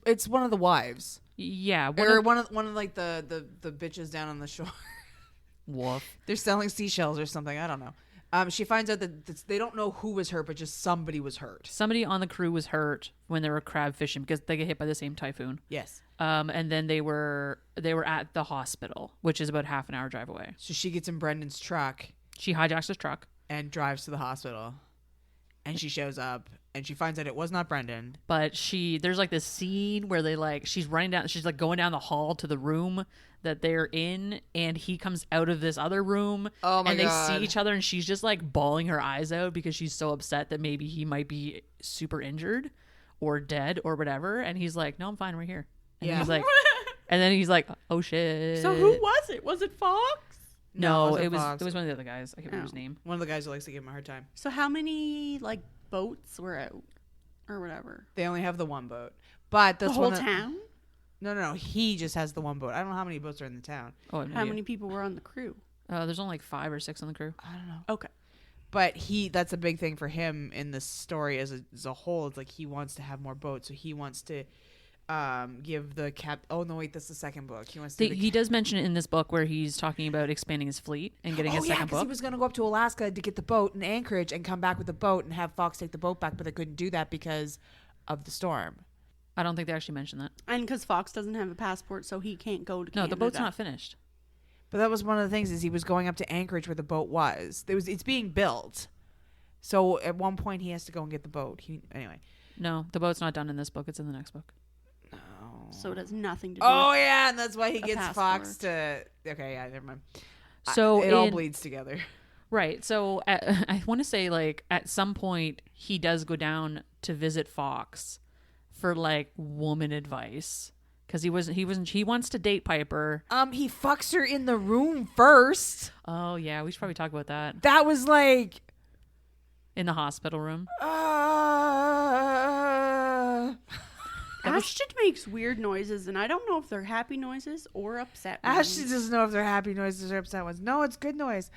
It's one of the wives, Yeah, one of like the bitches down on the shore. Woof. They're selling seashells or something. I don't know. She finds out that they don't know who was hurt, but just somebody was hurt. Somebody on the crew was hurt when they were crab fishing because they get hit by the same typhoon. Yes. And then they were at the hospital, which is about half an hour drive away. So she gets in Brendan's truck She hijacks his truck, and drives to the hospital, and she shows up and she finds out it was not Brendan. but there's like this scene where she's running down, she's like going down the hall to the room that they're in, and he comes out of this other room. Oh my and they God. see each other, and she's just like bawling her eyes out because she's so upset that maybe he might be super injured or dead or whatever. And he's like, "No, I'm fine, right here." And Yeah. he's like, and then he's like, "Oh shit." So who was it? Was it Fox? No, wasn't it was Fox. one of the other guys. I can't remember his name. One of the guys who likes to give him a hard time. So how many like boats were out or whatever? They only have the one boat, but that's The whole one of- town? No. He just has the one boat. I don't know how many boats are in the town. Oh, I have no How idea. many people were on the crew? There's only like 5 or 6 on the crew. I don't know. Okay. But that's a big thing for him in the story as a whole. It's like he wants to have more boats, so he wants to give the cap. Oh no, wait, that's the second book. He wants to. He does mention it in this book where he's talking about expanding his fleet and getting a second because book. he was going to go up to Alaska to get the boat in Anchorage and come back with the boat and have Fox take the boat back, but they couldn't do that because of the storm. I don't think they actually mentioned that. And because Fox doesn't have a passport, so he can't go to No, Canada. the boat's not finished. But that was one of the things is he was going up to Anchorage where the boat was. It's being built. So at one point he has to go and get the boat. Anyway. No, the boat's not done in this book. It's in the next book. So it has nothing to do Oh with yeah, and that's why he a gets passport. Fox to. Okay, yeah, never mind. So It all bleeds together. Right. So I want to say like at some point he does go down to visit Fox for like woman advice because he wants to date Piper. He fucks her in the room first. Oh yeah, we should probably talk about that That was like. in the hospital room. Ashton makes weird noises, and I don't know if they're happy noises or upset ones. Ashley doesn't know if they're happy noises or upset ones. No, it's good noise.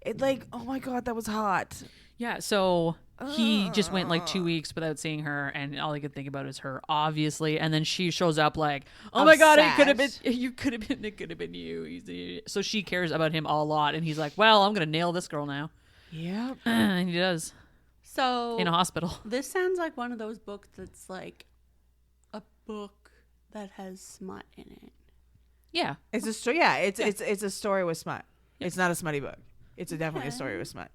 It like, oh my God, that was hot. Yeah. So he just went like 2 weeks without seeing her, and all he could think about is her, obviously. And then she shows up like, "Oh my God, it could have been you. Could have been it. Could have been you." So she cares about him a lot, and he's like, "Well, I'm gonna nail this girl now." Yeah. And he does So in a hospital. this sounds like one of those books that's like a book that has smut in it. Yeah. It's a story. Yeah, it's a story with smut. It's not a smutty book. It's definitely a story with smut.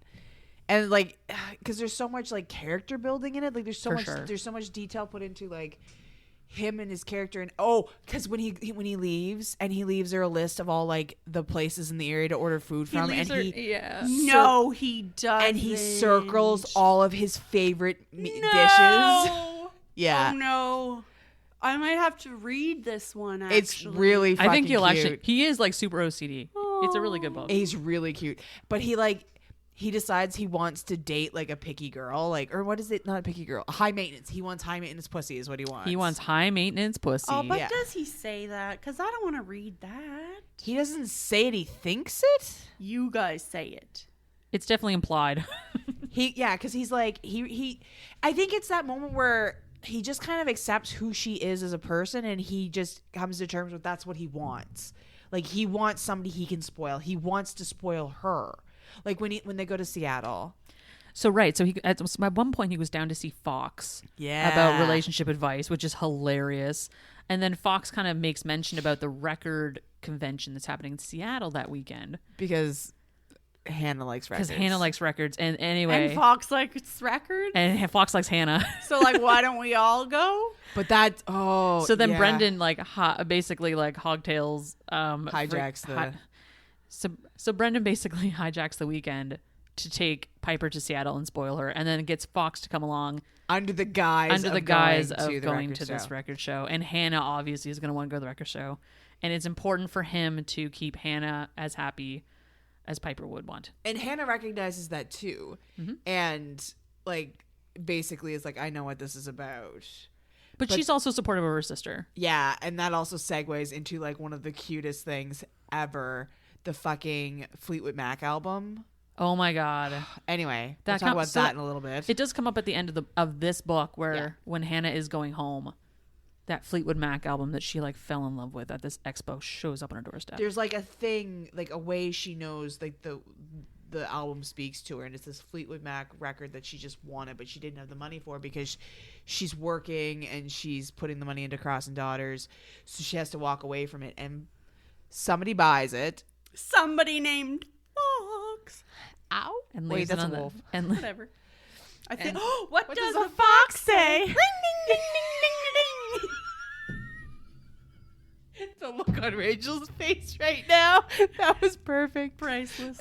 And like, because there's so much like character building in it. Like there's so much detail put into like him and his character. And because when he leaves and he leaves her a list of all like the places in the area to order food from, yeah. No, he doesn't. and he circles all of his favorite dishes. Yeah. Oh no. I might have to read this one, actually. It's really fucking I think he'll cute. actually. He is like super OCD. It's a really good book. He's really cute. But he decides he wants to date like a picky girl, or what is it? Not a picky girl. High maintenance. He wants high maintenance pussy is what he wants. He wants high maintenance pussy. Oh, but Yeah. does he say that? Because I don't want to read that. He doesn't say it, he thinks it. You guys say it. It's definitely implied. Because he's like I think it's that moment where he just kind of accepts who she is as a person, and he just comes to terms with that's what he wants. Like he wants somebody he can spoil. He wants to spoil her. Like when they go to Seattle. So right, so at one point he was down to see Fox about relationship advice, which is hilarious. And then Fox kind of makes mention about the record convention that's happening in Seattle that weekend. Because Hannah likes records. Because Hannah likes records. And anyway. And Fox likes records. And Fox likes Hannah. So like, why don't we all go? But that so then Brendan like basically like hogtails hijacks so Brendan basically hijacks the weekend to take Piper to Seattle and spoil her, and then gets Fox to come along under the guise of going to this record show. And Hannah obviously is going to want to go to the record show, and it's important for him to keep Hannah as happy as Piper would want. And Hannah recognizes that too, and like basically is like, I know what this is about. But she's also supportive of her sister. Yeah, and that also segues into like one of the cutest things ever, the fucking Fleetwood Mac album. Oh my god. Anyway, we'll talk about that in a little bit. It does come up at the end of this book where when Hannah is going home, that Fleetwood Mac album that she like fell in love with at this expo shows up on her doorstep. There's like a thing, like a way she knows like the album speaks to her, and it's this Fleetwood Mac record that she just wanted, but she didn't have the money for because she's working and she's putting the money into Cross and Daughters, so she has to walk away from it, and somebody buys it. Somebody named Fox. Ow! And wait, that's a wolf. And whatever. I think. What does a a fox say? Ring, ding, ding, ding, ding. The look on Rachel's face right now. That was perfect. Priceless.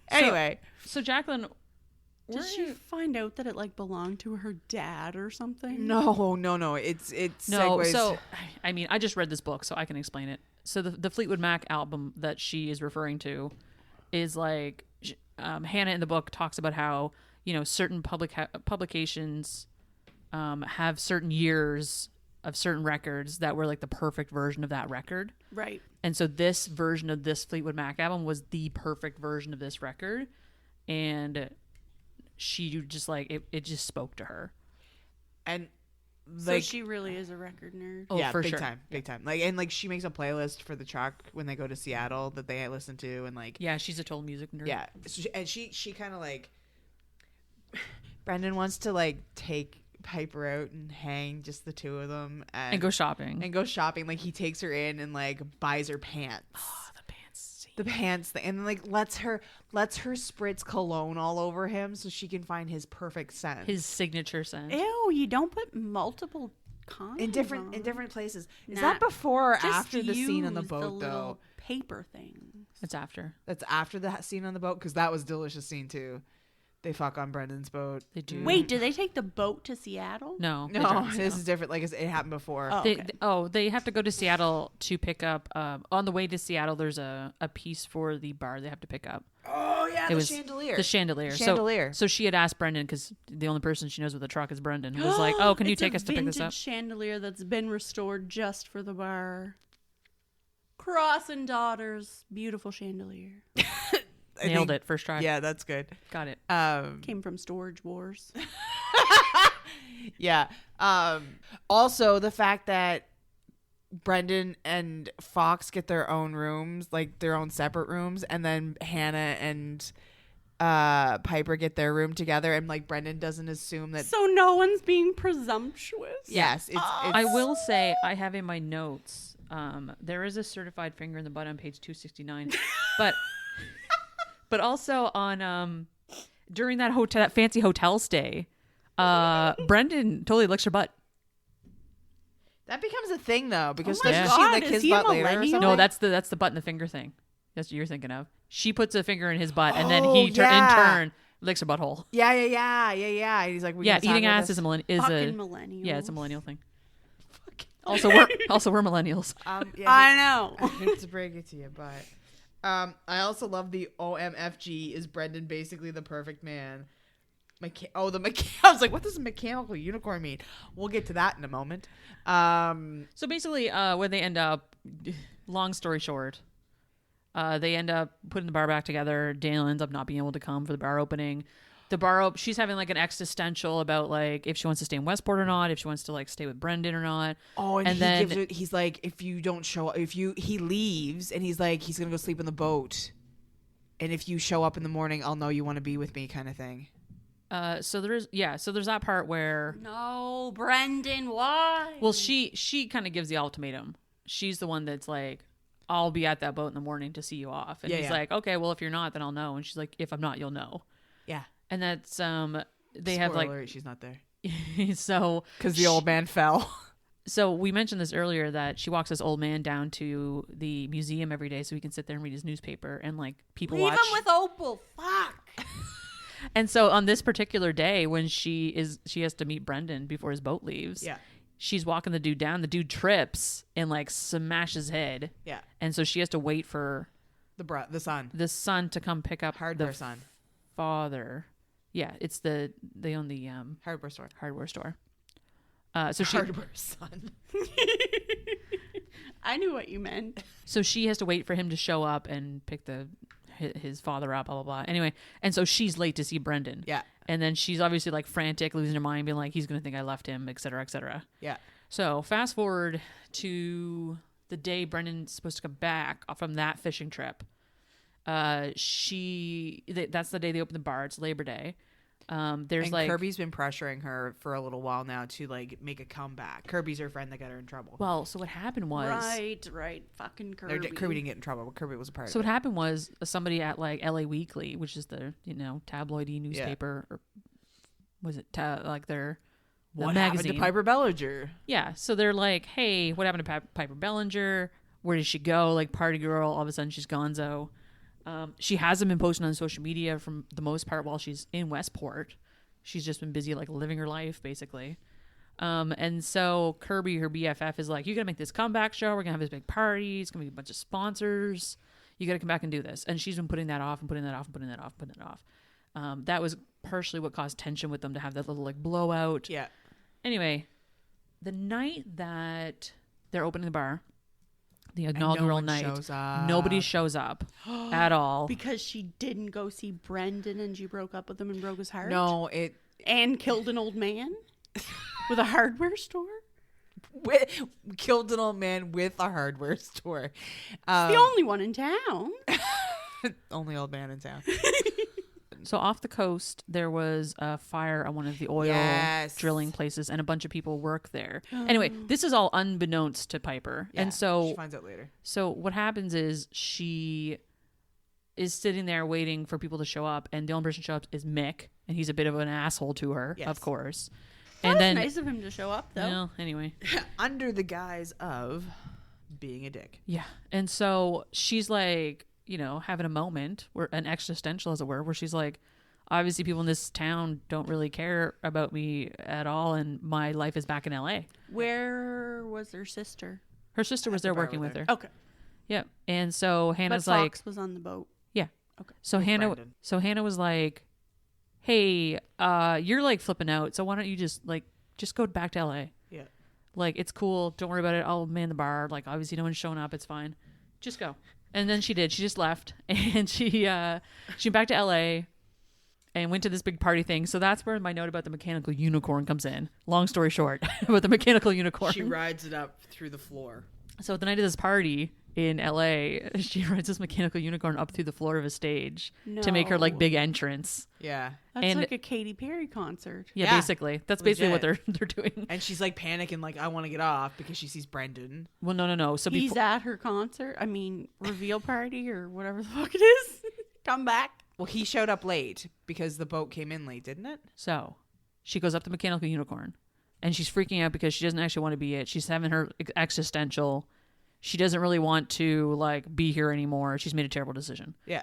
Anyway. So Jacqueline, did she find out that it like belonged to her dad or something? No. It's no. segues. So I mean, I just read this book, so I can explain it. So the Fleetwood Mac album that she is referring to is like Hannah in the book talks about how, you know, certain publications have certain years of certain records that were like the perfect version of that record. Right. And so this version of this Fleetwood Mac album was the perfect version of this record. And she just like, it just spoke to her. And like, so she really is a record nerd. Oh, yeah, for big sure. Big time. Like, and like she makes a playlist for the truck when they go to Seattle that they listen to, and like, yeah, she's a total music nerd. Yeah. And she kind of like, Brendan wants to like take Piper out and hang just the two of them and go shopping. Like he takes her in and like buys her pants. Oh, the pants thing. And then like lets her spritz cologne all over him so she can find his perfect scent. His signature scent. Ew, you don't put multiple condoms in different places. Is that before or after the scene on the boat though? Paper things. It's after. That's after the scene on the boat, because that was a delicious scene too. They fuck on Brendan's boat. They do. Wait, did they take the boat to Seattle? No, this is different. Like it happened before. Oh, okay. They have to go to Seattle to pick up. On the way to Seattle, there's a piece for the bar they have to pick up. Oh yeah, it was chandelier. The chandelier. So she had asked Brendan, because the only person she knows with the truck is Brendan. Was like, oh, can you take us to pick this up? It's a chandelier that's been restored just for the bar. Cross and Daughters, beautiful chandelier. Nailed it first try. Yeah, that's good. Got it. Came from Storage Wars. Yeah. Also, the fact that Brendan and Fox get their own rooms, like their own separate rooms, and then Hannah and Piper get their room together, and like Brendan doesn't assume that. So no one's being presumptuous. Yes, it's I will say I have in my notes. There is a certified finger in the butt on page 269, but also on during that fancy hotel stay, Brendan totally licks her butt. That becomes a thing though, because oh my doesn't God, she lick is his he a butt later or millennial? something? No, that's the butt and the finger thing. That's what you're thinking of. She puts a finger in his butt, and then he in turn licks her butthole. Yeah. He's like, eating ass is a millennial. Yeah, it's a millennial thing. Also, we're millennials. I know. I hate to break it to you, but I also love the OMFG. Is Brendan basically the perfect man? I was like, what does a mechanical unicorn mean? We'll get to that in a moment. So basically, when they end up, long story short, they end up putting the bar back together. Daniel ends up not being able to come for the bar opening. She's having like an existential about like if she wants to stay in Westport or not, if she wants to like stay with Brendan or not. Oh, and then he's like, if you don't show up, he leaves, and he's like, he's gonna go sleep in the boat, and if you show up in the morning, I'll know you want to be with me, kind of thing. So there's that part where no, Brendan, why? Well, she kind of gives the ultimatum. She's the one that's like, I'll be at that boat in the morning to see you off. And he's like, okay, well, if you're not, then I'll know. And she's like, if I'm not, you'll know. Yeah. And that's, they Spoiler have like, alert, she's not there. so. Because the old man fell. So we mentioned this earlier that she walks this old man down to the museum every day so he can sit there and read his newspaper and like people Leave watch. him with Opal. Fuck. And so on this particular day when she has to meet Brendan before his boat leaves. Yeah. She's walking the dude down. The dude trips and like smashes his head. Yeah. And so she has to wait for The son. the son to come pick up Hardware the son. father. Yeah, it's they own the Hardware store. hardware store. So she Hardware son. I knew what you meant. So she has to wait for him to show up and pick his father up, blah, blah, blah. Anyway, and so she's late to see Brendan. Yeah. And then she's obviously like frantic, losing her mind, being like, he's going to think I left him, et cetera, et cetera. Yeah. So fast forward to the day Brendan's supposed to come back from that fishing trip. That's the day they open the bar. It's Labor Day. There's and like Kirby's been pressuring her for a little while now to like make a comeback. Kirby's her friend that got her in trouble. well, so what happened was Right. Fucking Kirby. Kirby didn't get in trouble, but Kirby was a part So of what it. happened was somebody at like LA Weekly, which is the tabloidy newspaper, or was it like their What magazine? happened to Piper Bellinger? Yeah, so they're like, "Hey, what happened to Piper Bellinger? Where did she go? Like Party Girl, all of a sudden she's gonzo." She hasn't been posting on social media from the most part while she's in Westport. She's just been busy like living her life basically. And so Kirby, her BFF, is like, "You gotta make this comeback show. We're gonna have this big party. It's gonna be a bunch of sponsors. You gotta come back and do this." And she's been putting that off and putting that off and putting that off and putting it off. That was partially what caused tension with them to have that little like blowout. Yeah. Anyway, the night that they're opening the bar, the inaugural night, nobody shows up at all. Because she didn't go see Brendan and she broke up with him and broke his heart? No, And killed an old man? With a hardware store? killed an old man with a hardware store. The only one in town. Only old man in town. So off the coast, there was a fire on one of the oil drilling places, and a bunch of people work there. Anyway, this is all unbeknownst to Piper, Yeah, and so she finds out later. So what happens is she is sitting there waiting for people to show up, and the only person to show up is Mick, and he's a bit of an asshole to her, Yes. of course. That And was then, nice of him to show up, though. well, anyway, Under the guise of being a dick. yeah, and so she's like, having a moment, where an existential, as it were, where she's like, obviously people in this town don't really care about me at all, and my life is back in LA. Where was her sister? Her sister was the there bar working with with her. her. Okay. Yep. And so Hannah's But like, Fox was on the boat. yeah. Okay. So Brendan. Hannah was like, hey, you're like flipping out. So why don't you just go back to LA? Yeah. Like, it's cool. Don't worry about it. I'll man the bar. Like, obviously no one's showing up. It's fine. Just go. And then she did. She just left, and she went back to LA and went to this big party thing. So that's where my note about the mechanical unicorn comes in. Long story short, about the mechanical unicorn. She rides it up through the floor. So at the night of this party in LA, she rides this mechanical unicorn up through the floor of a stage to make her like No. big entrance. Yeah. That's And- like a Katy Perry concert. Yeah, Yeah. basically. That's basically what Legit. they're doing. And she's like panicking, like, I want to get off because she sees Brendan. Well, no. So He's before, at her concert. I mean, reveal party or whatever the fuck it is. Come back. Well, he showed up late because the boat came in late, didn't it? so she goes up to mechanical unicorn, and she's freaking out because she doesn't actually want to be it. She's having her existential. She doesn't really want to like be here anymore. She's made a terrible decision. Yeah.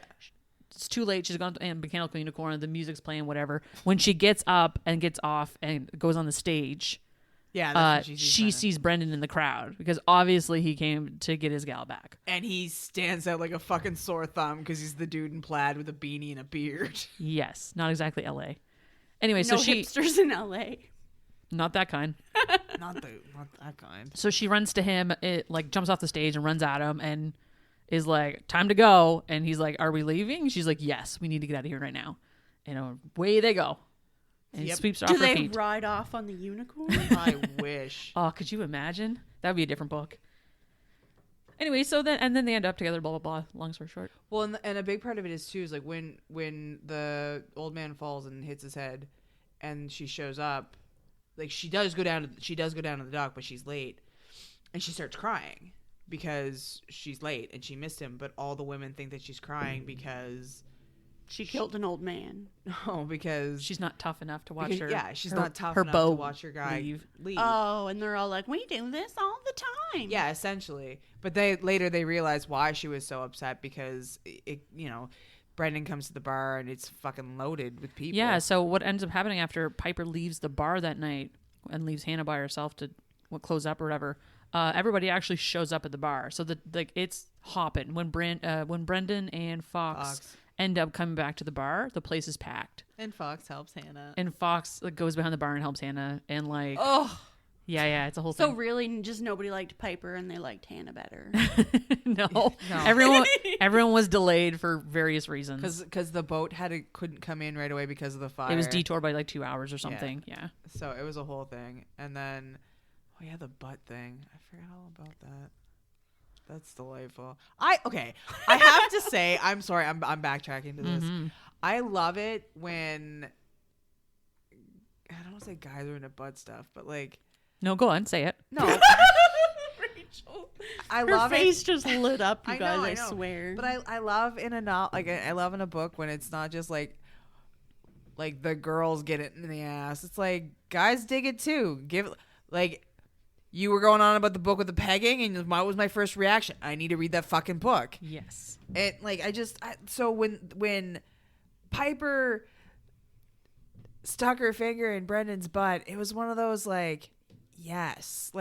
It's too late. She's gone to mechanical unicorn. The music's playing, whatever. When she gets up and gets off and goes on the stage, Yeah. That's when she Brendan. sees Brendan in the crowd because obviously he came to get his gal back. And he stands out like a fucking sore thumb because he's the dude in plaid with a beanie and a beard. Yes, not exactly LA. Anyway, No so she hipsters in LA. not that kind. not that kind. So she runs to him, like jumps off the stage and runs at him and is like, "Time to go." And he's like, "Are we leaving?" She's like, "Yes, we need to get out of here right now." And away they go. And he Yep. sweeps her Do off her they feet. ride off on the unicorn? I wish. Oh, could you imagine? That would be a different book. Anyway, so then they end up together, blah, blah, blah. Long story short. Well, and a big part of it is too is like when the old man falls and hits his head, and she shows up, like she does go down to the dock, but she's late, and she starts crying because she's late and she missed him, but all the women think that she's crying because she killed an old man. No, because she's not tough enough to watch her. Yeah, she's not tough her enough beau to watch her guy leave. Oh, and they're all like, we do this all the time. Yeah, essentially. But later they realize why she was so upset, because Brendan comes to the bar and it's fucking loaded with people. Yeah, so what ends up happening after Piper leaves the bar that night and leaves Hannah by herself to close up or whatever, everybody actually shows up at the bar. So it's hopping. When Brendan and Fox end up coming back to the bar, the place is packed. And Fox helps Hannah. And Fox goes behind the bar and helps Hannah. And yeah, it's a whole so thing. Really, just nobody liked Piper and they liked Hannah better. No. Everyone was delayed for various reasons. Because the boat couldn't come in right away because of the fire. It was detoured by like 2 hours or something. Yeah. So it was a whole thing. And then, the butt thing. I forgot all about that. That's delightful. I have to say, I'm sorry, I'm backtracking to this. Mm-hmm. I love it when, I don't want to say guys are into butt stuff, but like. No, go on, say it. No. Rachel. I Her love face it. just lit up, you I guys, know, I swear. But I love I love in a book when it's not just like the girls get it in the ass. It's like guys dig it too. You were going on about the book with the pegging, and what was my first reaction? I need to read that fucking book. Yes. And so when Piper stuck her finger in Brendan's butt, it was one of those yes,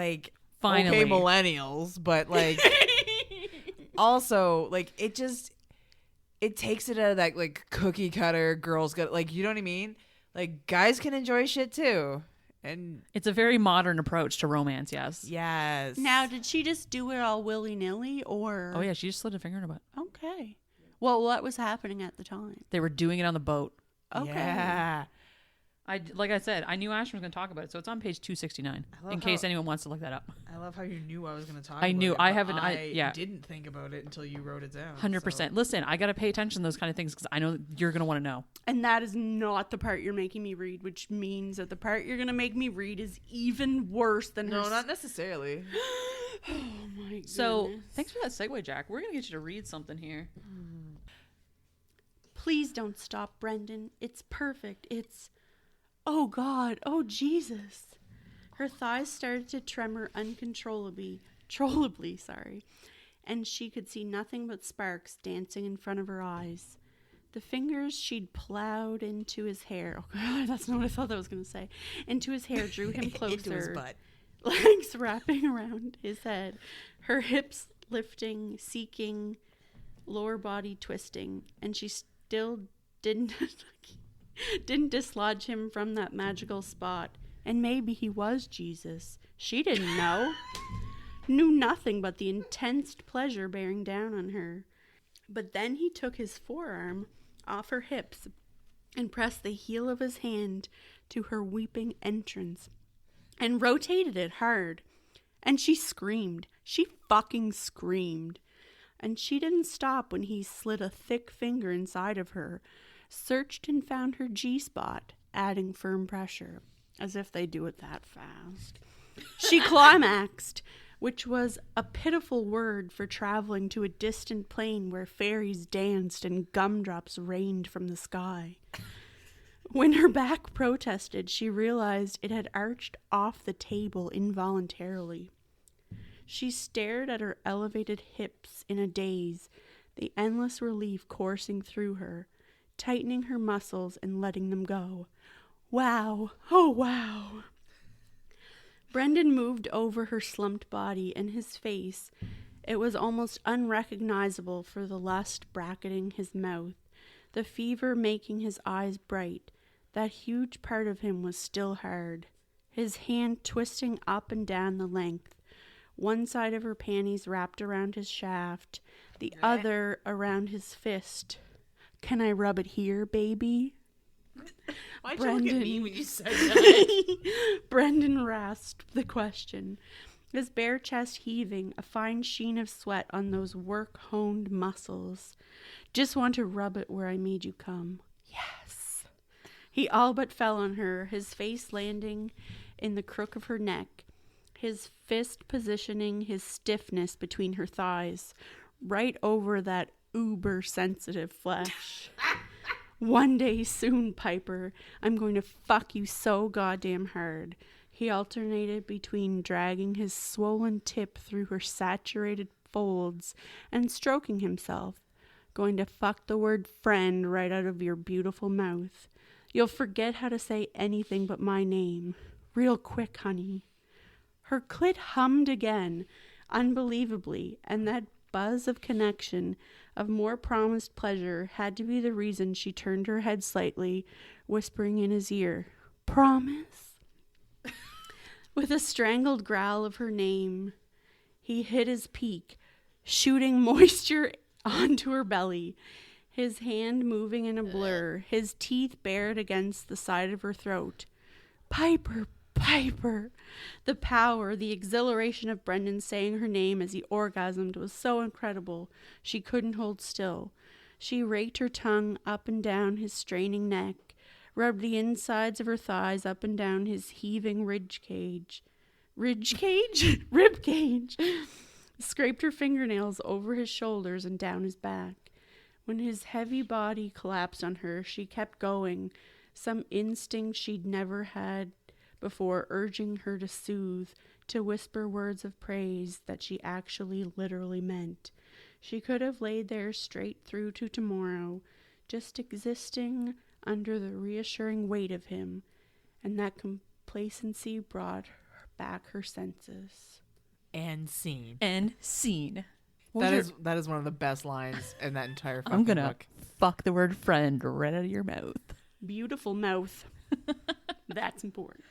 finally, okay, millennials, but also it takes it out of that cookie cutter girls got you know what I mean? Guys can enjoy shit too. And it's a very modern approach to romance, yes. Yes. Now, did she just do it all willy-nilly, or? Oh, yeah, she just slid a finger in her butt. Okay. Well, what was happening at the time? They were doing it on the boat. Okay. Yeah. Like I said, I knew Ashton was going to talk about it, so it's on page 269, in case anyone wants to look that up. I love how you knew I was going to talk I about knew. it. I haven't. I didn't think about it until you wrote it down. 100%. So. Listen, I got to pay attention to those kind of things because I know you're going to want to know. And that is not the part you're making me read, which means that the part you're going to make me read is even worse than No, not necessarily. Oh, my goodness. So, thanks for that segue, Jack. We're going to get you to read something here. Please don't stop, Brendan. It's perfect. It's... Oh, God. Oh, Jesus. Her thighs started to tremor uncontrollably, and she could see nothing but sparks dancing in front of her eyes. The fingers she'd plowed into his hair. Oh, God, that's not what I thought that was going to say. Into his hair drew him closer. Into his butt. Legs wrapping around his head. Her hips lifting, seeking, lower body twisting, and she still didn't dislodge him from that magical spot. And maybe he was Jesus. She didn't know. Knew nothing but the intense pleasure bearing down on her. But then he took his forearm off her hips and pressed the heel of his hand to her weeping entrance and rotated it hard. And she screamed. She fucking screamed. And she didn't stop when he slid a thick finger inside of her, searched and found her G-spot, adding firm pressure, as if they do it that fast. She climaxed, which was a pitiful word for traveling to a distant plane where fairies danced and gumdrops rained from the sky. When her back protested, she realized it had arched off the table involuntarily. She stared at her elevated hips in a daze, the endless relief coursing through her, tightening her muscles and letting them go. Wow. Oh, wow. Brendan moved over her slumped body, and his face, it was almost unrecognizable for the lust bracketing his mouth, the fever making his eyes bright. That huge part of him was still hard, his hand twisting up and down the length, one side of her panties wrapped around his shaft, the other around his fist. Can I rub it here, baby? Why'd you look at me when you said that? Brendan rasped the question, his bare chest heaving, a fine sheen of sweat on those work-honed muscles. Just want to rub it where I made you come. Yes. He all but fell on her, his face landing in the crook of her neck, his fist positioning his stiffness between her thighs, right over that uber-sensitive flesh. One day soon, Piper, I'm going to fuck you so goddamn hard. He alternated between dragging his swollen tip through her saturated folds and stroking himself. Going to fuck the word friend right out of your beautiful mouth. You'll forget how to say anything but my name. Real quick, honey. Her clit hummed again, unbelievably, and that buzz of connection, of more promised pleasure, had to be the reason she turned her head slightly, whispering in his ear, "Promise?" With a strangled growl of her name, he hit his peak, shooting moisture onto her belly, his hand moving in a blur, his teeth bared against the side of her throat. Piper, Piper! The power, the exhilaration of Brendan saying her name as he orgasmed was so incredible, she couldn't hold still. She raked her tongue up and down his straining neck, rubbed the insides of her thighs up and down his heaving rib cage, scraped her fingernails over his shoulders and down his back. When his heavy body collapsed on her, she kept going, some instinct she'd never had before urging her to soothe, to whisper words of praise that she actually literally meant. She could have laid there straight through to tomorrow, just existing under the reassuring weight of him, and that complacency brought back her senses. And scene. And scene. That is one of the best lines in that entire fucking I'm gonna book. fuck the word friend right out of your mouth. Beautiful mouth. That's important.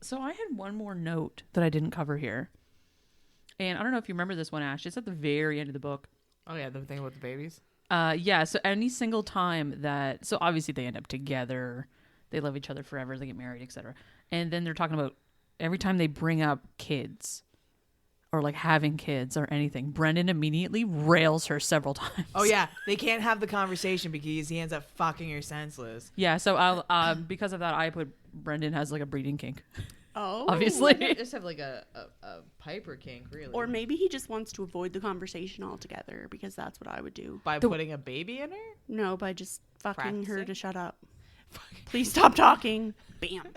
So I had one more note that I didn't cover here. And I don't know if you remember this one, Ash. It's at the very end of the book. Oh yeah, the thing about the babies? Yeah, so any single time that... So obviously they end up together. They love each other forever. They get married, etc. And then they're talking about every time they bring up kids or like having kids or anything, Brendan immediately rails her several times. Oh yeah, they can't have the conversation because he ends up fucking her senseless. Yeah, so I'll because of that, I put Brendan has like a breeding kink. Oh. Obviously. Just have like a Piper kink, really. Or maybe he just wants to avoid the conversation altogether, because that's what I would do. By putting a baby in her? No, by just fucking her Practicing? to shut up. Please stop talking. Bam.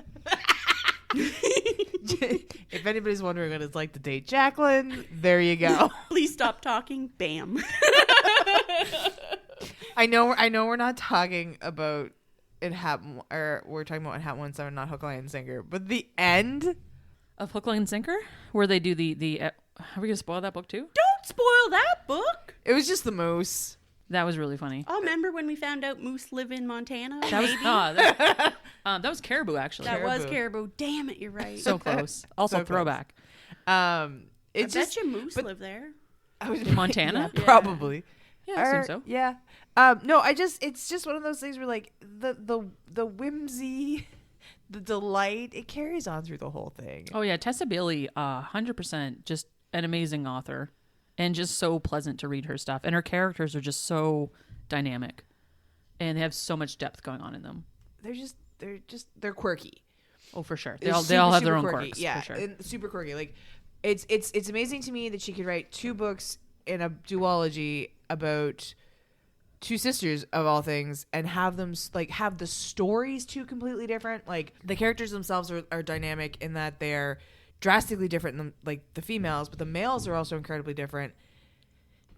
If anybody's wondering what it's like to date Jacqueline, there you go. Please stop talking. Bam. I know we're not talking about it happen, or we're talking about what happened when someone not hook, line, and sinker, but the end Of Hook, Line, and Sinker, where they do the are we gonna spoil that book too? Don't spoil that book. it was just the moose. That was really funny. Oh, remember when we found out moose live in Montana? That was Maybe? that was Caribou, actually. That was Caribou. caribou. Damn it, you're right. So close. Also So close. throwback. I It's bet just you moose but- live there. In Montana? yeah, probably. Yeah, I assume so. Yeah. No, it's just one of those things where like the whimsy, the delight, it carries on through the whole thing. Oh yeah, Tessa Bailey, 100% just an amazing author, and just so pleasant to read her stuff. And her characters are just so dynamic, and they have so much depth going on in them. They're quirky. Oh, for sure. They're They all have their super own quirky. quirks. Yeah, for sure. and super quirky. Like it's amazing to me that she could write 2 books in a duology about 2 sisters of all things, and have them like have the stories 2 completely different. Like the characters themselves are dynamic in that they're drastically different than like the females, but the males are also incredibly different.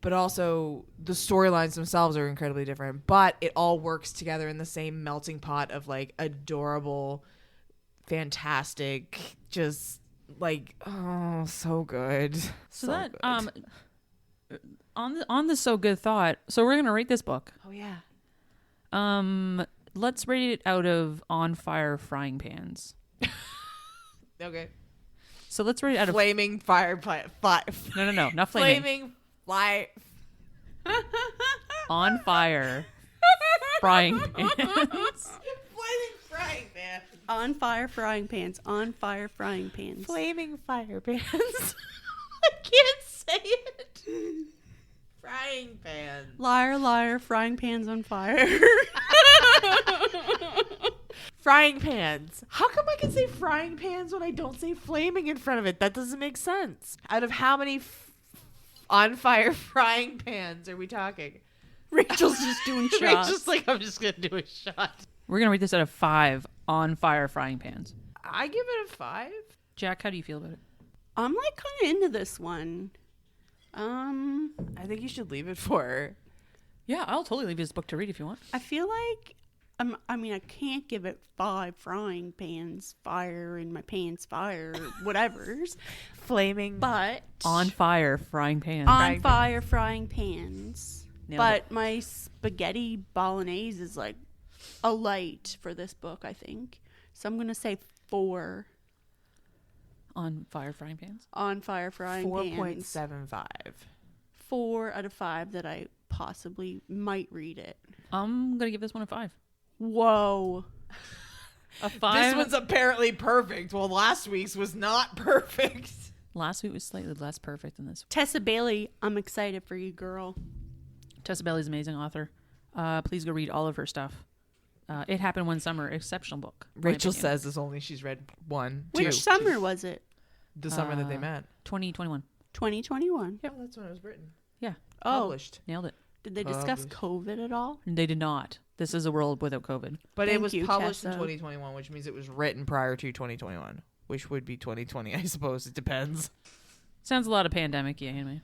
But also the storylines themselves are incredibly different. But it all works together in the same melting pot of like adorable, fantastic, just like so good. So So that good. on the so good thought. So we're gonna rate this book. Oh yeah. Let's rate it out of On Fire Frying Pans. Okay. So let's rate it out of Flaming fire no, not flaming. flaming fire. On Fire Frying Pans. Flaming frying pan. On fire frying pans. On fire frying pans. Flaming fire pans. I can't say it. Frying pan. Liar, liar, frying pans on fire. Frying pans. How come I can say frying pans when I don't say flaming in front of it? That doesn't make sense. Out of how many on fire frying pans are we talking? Rachel's just doing shots. Rachel's like, I'm just going to do a shot. We're going to rate this out of 5 on fire frying pans. I give it a 5. Jack, how do you feel about it? I'm like kind of into this one. I think you should leave it for her. Yeah, I'll totally leave this book to read if you want. I feel like I can't give it 5 frying pans fire in my pants fire whatever's Flaming. but On fire frying pans. on fire frying pans. Nailed But it. my spaghetti bolognese is like a light for this book, I think. So I'm gonna say 4 On fire frying pans. on fire frying pans. 4.75. 4 out of 5 that I possibly might read it. I'm going to give this one a 5. Whoa. A 5? This one's apparently perfect. Well, last week's was not perfect. Last week was slightly less perfect than this. Tessa Bailey, I'm excited for you, girl. Tessa Bailey's an amazing author. Please go read all of her stuff. It Happened One Summer, exceptional book. in my Rachel opinion. says this only she's read 1, 2. Which summer was it? The summer that they met. 2021. 2021. Yeah, that's when it was written. Yeah, Oh, Published. nailed it. did they discuss COVID at all? They did not. This is a world without COVID. But it Thank was you, published in Tessa. 2021, which means it was written prior to 2021, which would be 2020, I suppose. It depends. Sounds a lot of pandemic-y anyway.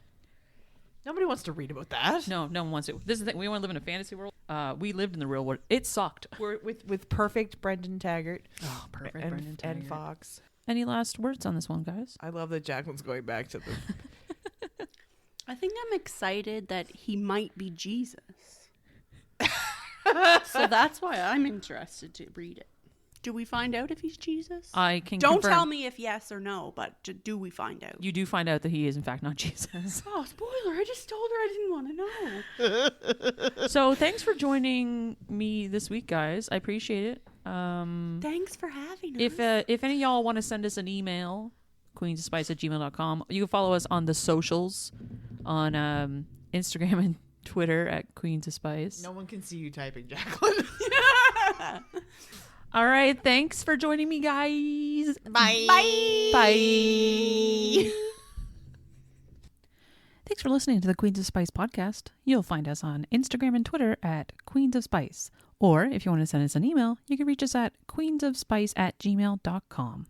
Nobody wants to read about that. No one wants it. This is the thing. We want to live in a fantasy world. We lived in the real world. It sucked. We're with perfect Brendan Taggart Oh, perfect. and, Brendan and Taggart. Fox. Any last words on this one, guys? I love that Jacqueline's going back to the... I think I'm excited that he might be Jesus. So that's why I'm interested to read it. Do we find out if he's Jesus? I can Don't confirm. tell me if yes or no, but do we find out? You do find out that he is in fact not Jesus. Oh, spoiler. I just told her I didn't want to know. So thanks for joining me this week, guys. I appreciate it. Thanks for having us. If any of y'all want to send us an email, queensofspice@gmail.com. You can follow us on the socials on Instagram and Twitter at Queens of Spice. No one can see you typing, Jacqueline. All right. Thanks for joining me, guys. Bye. Bye. Thanks for listening to the Queens of Spice podcast. You'll find us on Instagram and Twitter at Queens of Spice. Or if you want to send us an email, you can reach us at queensofspice@gmail.com.